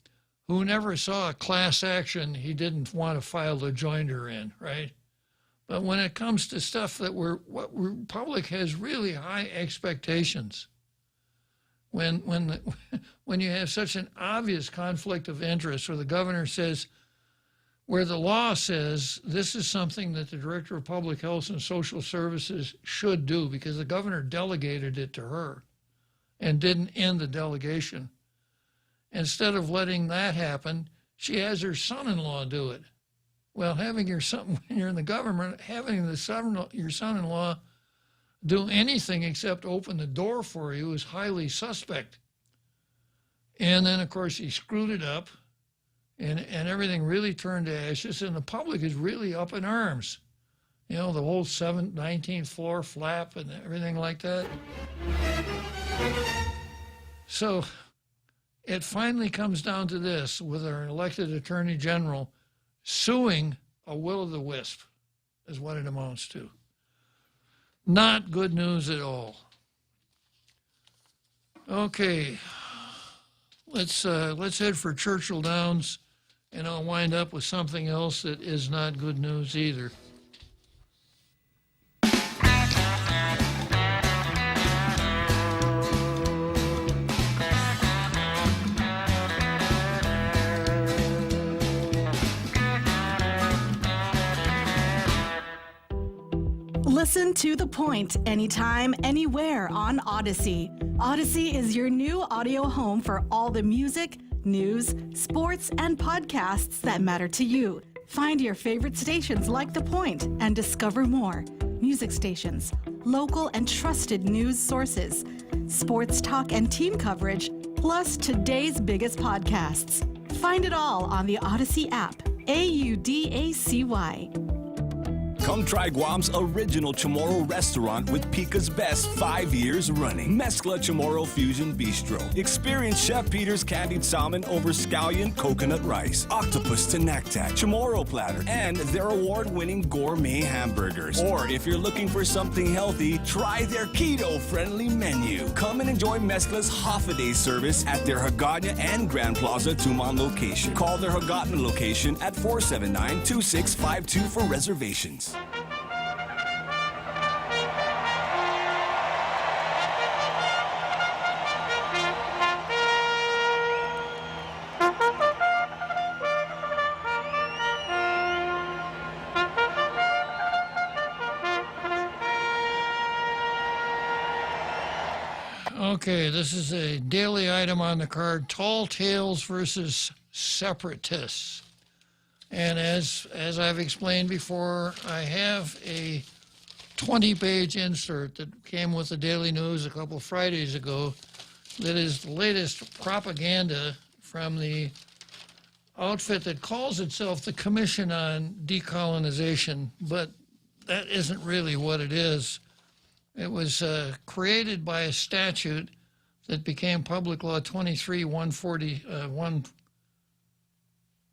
who never saw a class action he didn't want to file the joinder in, right? But when it comes to stuff that what Republic has really high expectations, when you have such an obvious conflict of interest where the governor says, where the law says this is something that the Director of Public Health and Social Services should do because the governor delegated it to her and didn't end the delegation. Instead of letting that happen, she has her son-in-law do it. Well, having your son, when you're in the government, having your son-in-law do anything except open the door for you is highly suspect. And then, of course, he screwed it up. And everything really turned to ashes, and the public is really up in arms. The whole 19th floor flap and everything like that. So it finally comes down to this, with our elected Attorney General suing a will-o'-the-wisp, is what it amounts to. Not good news at all. Okay, let's head for Churchill Downs. And I'll wind up with something else that is not good news either. Listen to The Point anytime, anywhere on Odyssey. Odyssey is your new audio home for all the music, news, sports, and podcasts that matter to you. Find your favorite stations like The Point and discover more. Music stations, local and trusted news sources, sports talk and team coverage, plus today's biggest podcasts. Find it all on the Odyssey app. AUDACY. Come try Guam's original Chamorro restaurant with Pica's Best 5 years running. Mezcla Chamorro Fusion Bistro. Experience Chef Peter's candied salmon over scallion coconut rice, octopus to naktak, Chamorro platter, and their award-winning gourmet hamburgers. Or if you're looking for something healthy, try their keto-friendly menu. Come and enjoy Mezcla's half-a-day service at their Hagåtña and Grand Plaza Tumon location. Call their Hagåtña location at 479-2652 for reservations. Okay, this is a daily item on the card, Tall Tales versus Separatists. And as I've explained before, I have a 20-page insert that came with the Daily News a couple Fridays ago that is the latest propaganda from the outfit that calls itself the Commission on Decolonization, but that isn't really what it is. It was created by a statute that became Public Law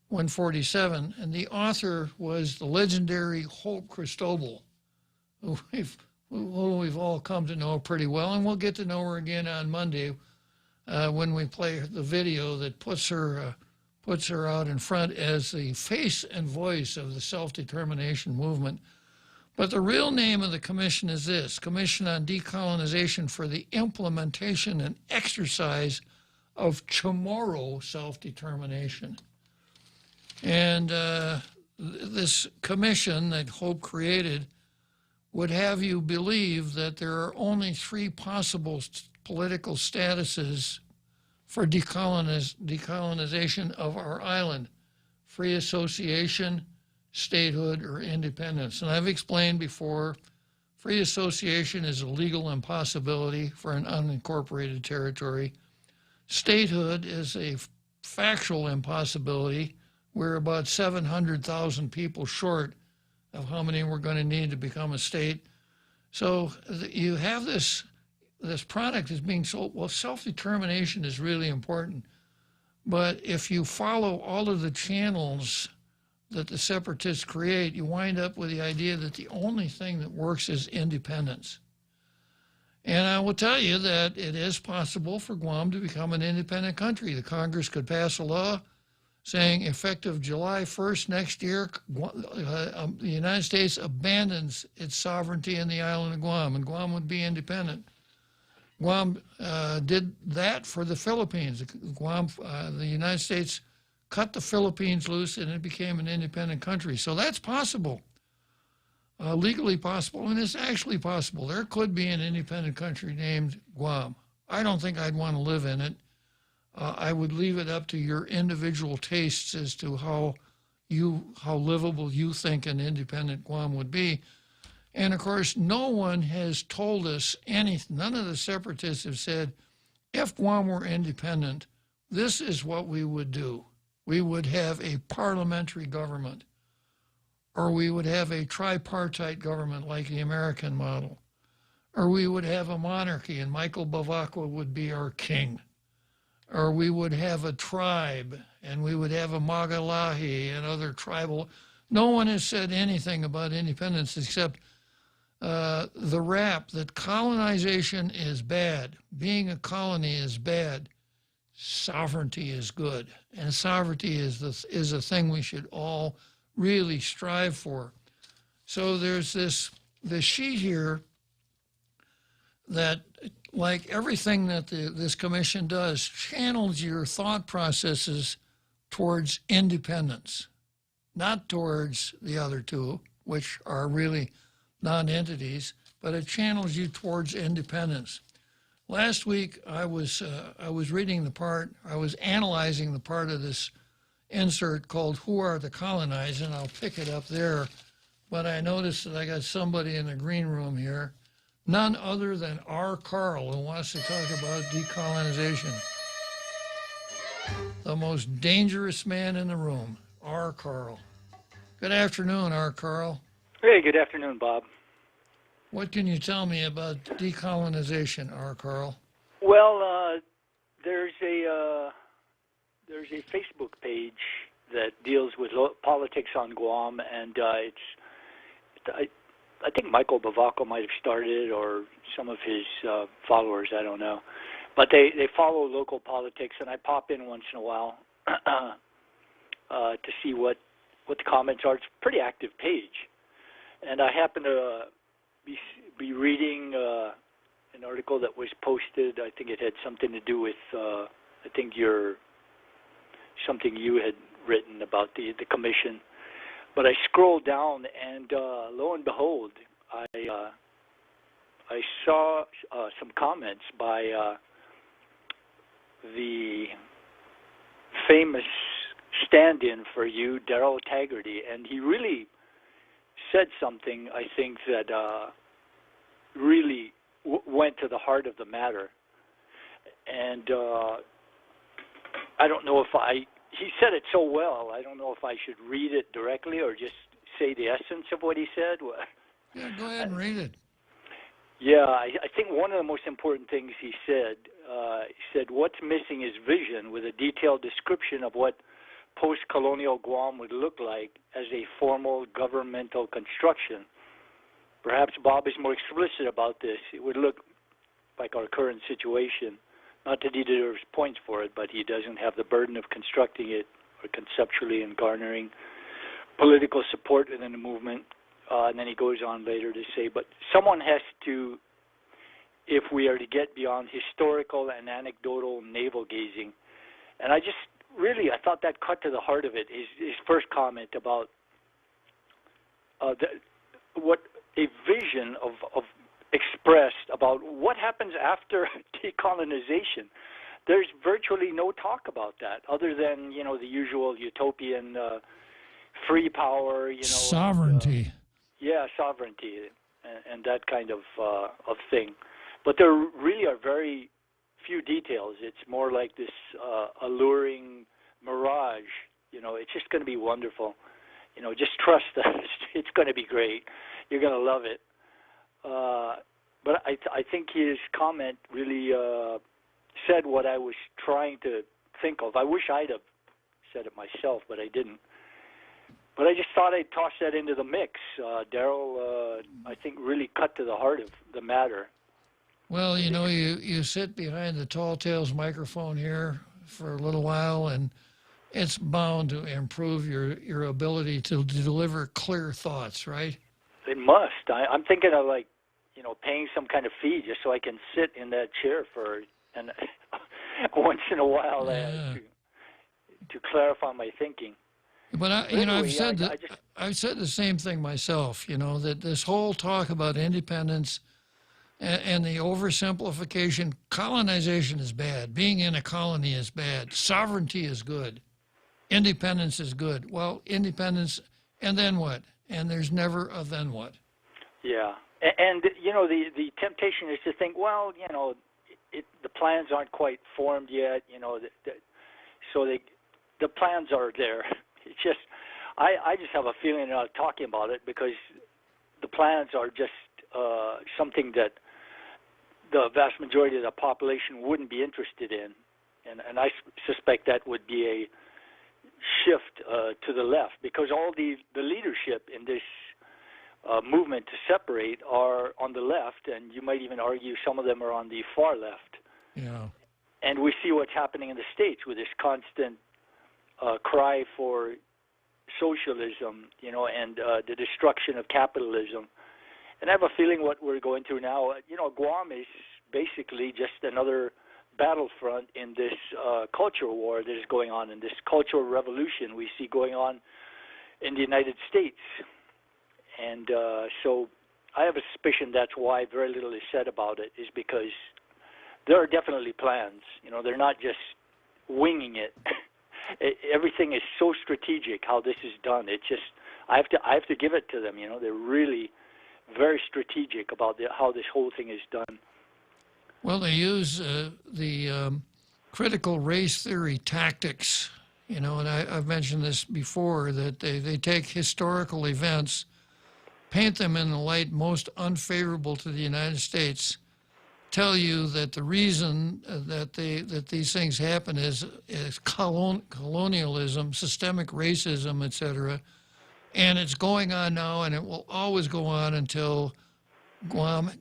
147, and the author was the legendary Hope Cristobal, who we've all come to know pretty well, and we'll get to know her again on Monday when we play the video that puts her out in front as the face and voice of the self-determination movement. But the real name of the commission is this: Commission on Decolonization for the Implementation and Exercise of Chamorro Self-Determination. And this commission that Hope created would have you believe that there are only three possible political statuses for decolonization of our island: free association, statehood, or independence. And I've explained before, free association is a legal impossibility for an unincorporated territory. Statehood is a factual impossibility. We're about 700,000 people short of how many we're going to need to become a state. So you have this product is being sold. Well, self-determination is really important. But if you follow all of the channels that the separatists create, you wind up with the idea that the only thing that works is independence. And I will tell you that it is possible for Guam to become an independent country. The Congress could pass a law saying effective July 1st next year, the United States abandons its sovereignty in the island of Guam, and Guam would be independent. Guam did that for the Philippines. The United States cut the Philippines loose, and it became an independent country. So that's possible, legally possible, and it's actually possible. There could be an independent country named Guam. I don't think I'd want to live in it. I would leave it up to your individual tastes as to how livable you think an independent Guam would be. And of course, no one has told us anything. None of the separatists have said, if Guam were independent, this is what we would do. We would have a parliamentary government, or we would have a tripartite government like the American model, or we would have a monarchy and Michael Bavacqua would be our king, or we would have a tribe and we would have a Magalahi and other tribal. No one has said anything about independence except the rap that colonization is bad, being a colony is bad, sovereignty is good, and sovereignty is a thing we should all really strive for. So there's this sheet here that, like everything that this commission does, channels your thought processes towards independence, not towards the other two, which are really non-entities, but it channels you towards independence. Last week, I was reading the part, I was analyzing the part of this insert called Who Are the Colonized, and I'll pick it up there. But I noticed that I got somebody in the green room here, none other than R. Carl, who wants to talk about decolonization. The most dangerous man in the room, R. Carl. Good afternoon, R. Carl. Hey, good afternoon, Bob. What can you tell me about decolonization, R. Carl? Well, there's a Facebook page that deals with politics on Guam, and I think Michael Bavacco might have started it, or some of his followers, I don't know. But they follow local politics, and I pop in once in a while to see what the comments are. It's a pretty active page. And I happen to be reading an article that was posted. I think it had something to do with something you had written about the commission. But I scrolled down, and lo and behold, I saw some comments by the famous stand-in for you, Darrell Taggarty, and he really said something, I think, that really went to the heart of the matter. And I don't know if he said it so well, I don't know if I should read it directly or just say the essence of what he said. Yeah, go ahead and read it. Yeah, I think one of the most important things he said, what's missing is vision, with a detailed description of what post-colonial Guam would look like as a formal governmental construction. Perhaps Bob is more explicit about this. It would look like our current situation. Not that he deserves points for it, but he doesn't have the burden of constructing it or conceptually and garnering political support within the movement. And then he goes on later to say, but someone has to, if we are to get beyond historical and anecdotal navel-gazing. And I thought that cut to the heart of it. His first comment about what a vision of expressed about what happens after decolonization. There's virtually no talk about that, other than the usual utopian free power, sovereignty. Sovereignty and that kind of thing. But there really are very few details. It's more like this alluring mirage. It's just going to be wonderful. Just trust us. It's going to be great. You're going to love it. But I think his comment really said what I was trying to think of. I wish I'd have said it myself, but I didn't. But I just thought I'd toss that into the mix. Darrell, I think, really cut to the heart of the matter. Well, you sit behind the Tall Tales microphone here for a little while, and it's bound to improve your ability to deliver clear thoughts, right? It must. I'm thinking of paying some kind of fee just so I can sit in that chair and once in a while to clarify my thinking. But I've said the same thing myself. That this whole talk about independence and the oversimplification, colonization is bad. Being in a colony is bad. Sovereignty is good. Independence is good. Well, independence, and then what? And there's never a then what. Yeah. And the temptation is to think, well, the plans aren't quite formed yet, so the plans are there. It's just, I just have a feeling talking about it because the plans are just something that the vast majority of the population wouldn't be interested in, and I suspect that would be a shift to the left because all the leadership in this movement to separate are on the left, and you might even argue some of them are on the far left. Yeah. And we see what's happening in the States with this constant cry for socialism, and the destruction of capitalism. And I have a feeling what we're going through now, Guam is basically just another battlefront in this culture war that is going on, in this cultural revolution we see going on in the United States. And so I have a suspicion that's why very little is said about it, is because there are definitely plans. You know, they're not just winging it. Everything is so strategic how this is done. It's just I have to give it to them. You know, they're really very strategic about how this whole thing is done. Well, they use the critical race theory tactics, you know, and I've mentioned this before, that they take historical events, paint them in the light most unfavorable to the United States, tell you that the reason that these things happen is colonialism, systemic racism, etc., and it's going on now, and it will always go on until Guam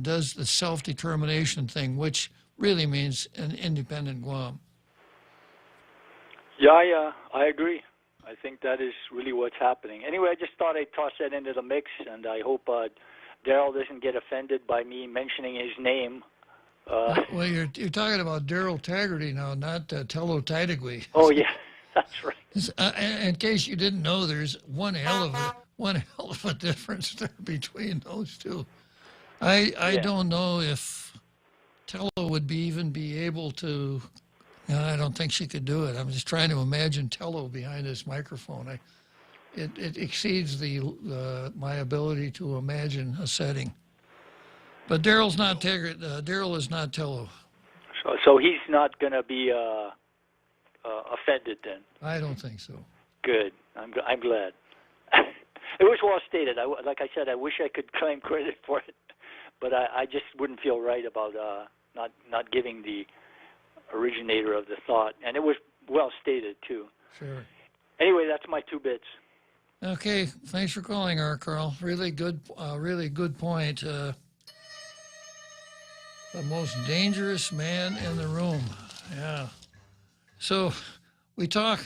does the self-determination thing, which really means an independent Guam. Yeah, I agree. I think that is really what's happening. Anyway, I just thought I'd toss that into the mix, and I hope Daryl doesn't get offended by me mentioning his name. Well, you're talking about Daryl Taggarty now, not Tello Tidegui. Oh, yeah, that's right. In case you didn't know, there's one hell of a difference there between those two. I don't know if Tello would even be able to. I don't think she could do it. I'm just trying to imagine Tello behind this microphone. It exceeds my ability to imagine a setting. But Daryl's not Taggart. Daryl is not Tello. So he's not going to be offended then. I don't think so. Good. I'm glad. It was well stated. Like I said, I wish I could claim credit for it, but I just wouldn't feel right about not giving the originator of the thought. And it was well stated too. Sure. Anyway, that's my 2 bits. Okay. Thanks for calling, Carl. Really good point. The most dangerous man in the room. Yeah. So we talk,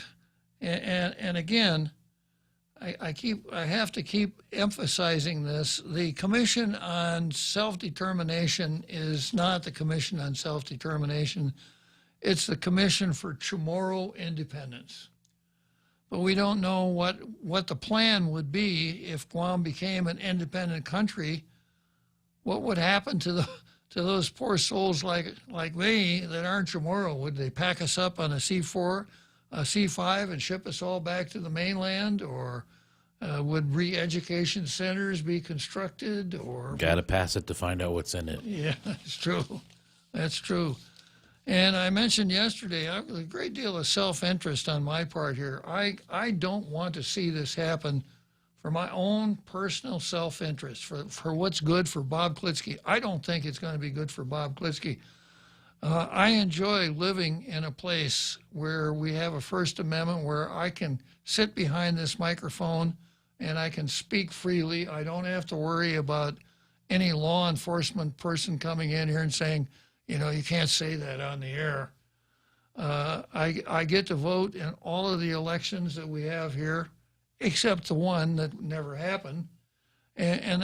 and again, I have to keep emphasizing this. The Commission on Self-Determination is not the Commission on Self-Determination. It's the Commission for Chamorro Independence. But we don't know what the plan would be if Guam became an independent country. What would happen to those poor souls like me that aren't Chamorro? Would they pack us up on a C4, a C5, and ship us all back to the mainland? Or would re-education centers be constructed? Or got to pass it to find out what's in it. Yeah, that's true. That's true. And I mentioned yesterday, a great deal of self-interest on my part here. I don't want to see this happen for my own personal self-interest, for what's good for Bob Klitzkie. I don't think it's going to be good for Bob Klitzkie. I enjoy living in a place where we have a First Amendment, where I can sit behind this microphone and I can speak freely. I don't have to worry about any law enforcement person coming in here and saying, you know, you can't say that on the air. I get to vote in all of the elections that we have here, except the one that never happened. And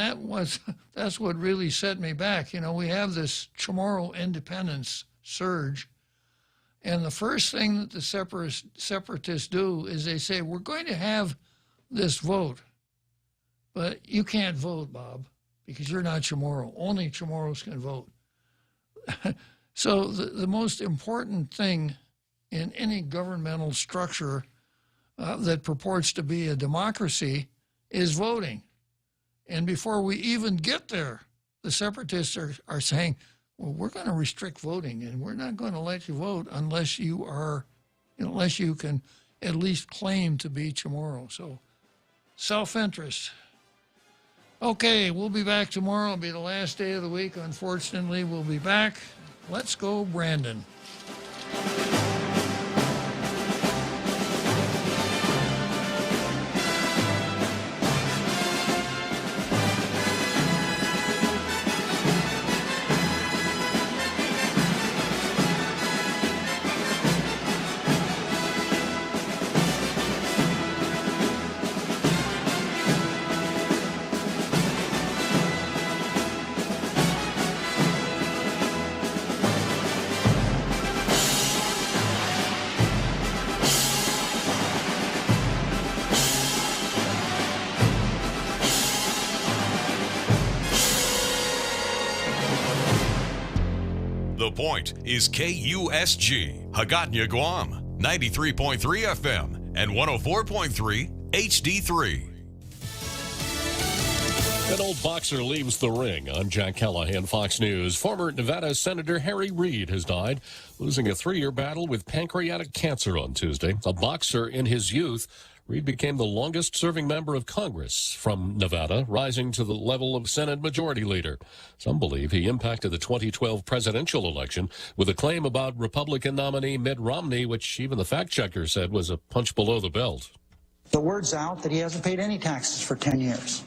that's what really set me back. You know, we have this Chamorro independence surge, and the first thing that the separatists do is they say, we're going to have this vote, but you can't vote, Bob, because you're not Chamorro. Only Chamorros can vote. So the most important thing in any governmental structure that purports to be a democracy is voting. And before we even get there, the separatists are saying, well, we're going to restrict voting, and we're not going to let you vote unless you can at least claim to be Chamorro. So self-interest. Okay, we'll be back tomorrow. It'll be the last day of the week. Unfortunately, we'll be back. Let's go, Brandon. Point is KUSG, Hagåtña, Guam, 93.3 FM and 104.3 HD3. An old boxer leaves the ring. I'm Jack Callahan, Fox News. Former Nevada Senator Harry Reid has died, losing a 3-year battle with pancreatic cancer on Tuesday. A boxer in his youth, Reid became the longest-serving member of Congress from Nevada, rising to the level of Senate Majority Leader. Some believe he impacted the 2012 presidential election with a claim about Republican nominee Mitt Romney, which even the fact-checker said was a punch below the belt. The word's out that he hasn't paid any taxes for 10 years.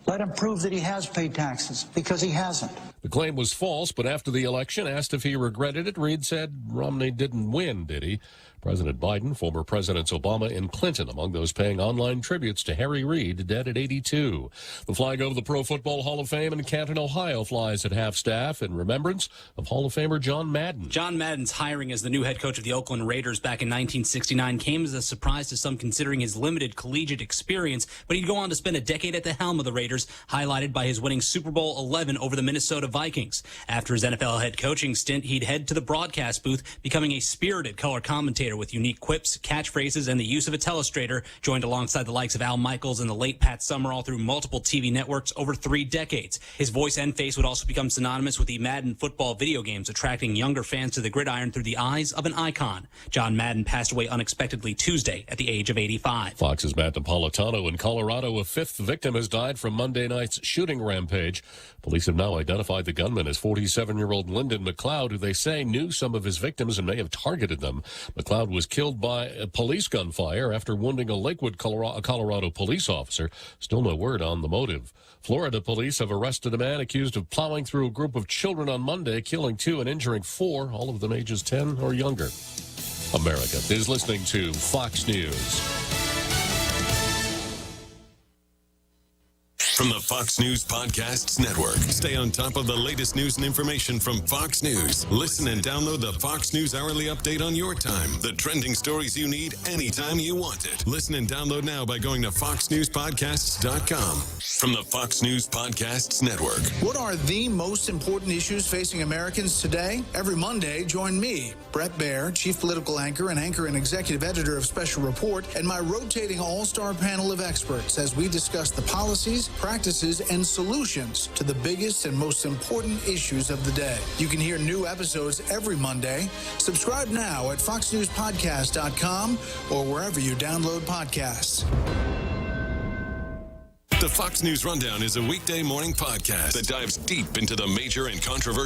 Let him prove that he has paid taxes, because he hasn't. The claim was false, but after the election, asked if he regretted it, Reid said Romney didn't win, did he? President Biden, former Presidents Obama and Clinton among those paying online tributes to Harry Reid, dead at 82. The flag of the Pro Football Hall of Fame in Canton, Ohio flies at half-staff in remembrance of Hall of Famer John Madden. John Madden's hiring as the new head coach of the Oakland Raiders back in 1969 came as a surprise to some considering his limited collegiate experience, but he'd go on to spend a decade at the helm of the Raiders, highlighted by his winning Super Bowl 11 over the Minnesota Vikings. After his NFL head coaching stint, he'd head to the broadcast booth, becoming a spirited color commentator with unique quips, catchphrases, and the use of a telestrator, joined alongside the likes of Al Michaels and the late Pat Summerall through multiple TV networks over 3 decades. His voice and face would also become synonymous with the Madden football video games, attracting younger fans to the gridiron through the eyes of an icon. John Madden passed away unexpectedly Tuesday at the age of 85. Fox's Matt Napolitano in Colorado. A 5th victim has died from Monday night's shooting rampage. Police have now identified the gunman as 47-year-old Lyndon McLeod, who they say knew some of his victims and may have targeted them. McLeod was killed by a police gunfire after wounding a Lakewood, Colorado police officer. Still no word on the motive. Florida police have arrested a man accused of plowing through a group of children on Monday, killing 2 and injuring 4, all of them ages 10 or younger. America is listening to Fox News. From the Fox News Podcasts Network. Stay on top of the latest news and information from Fox News. Listen and download the Fox News Hourly Update on your time. The trending stories you need anytime you want it. Listen and download now by going to foxnewspodcasts.com. From the Fox News Podcasts Network. What are the most important issues facing Americans today? Every Monday, join me, Brett Baer, Chief Political Anchor and Executive Editor of Special Report, and my rotating all-star panel of experts as we discuss the policies, practices, and solutions to the biggest and most important issues of the day. You can hear new episodes every Monday. Subscribe now at foxnewspodcast.com or wherever you download podcasts. The Fox News Rundown is a weekday morning podcast that dives deep into the major and controversial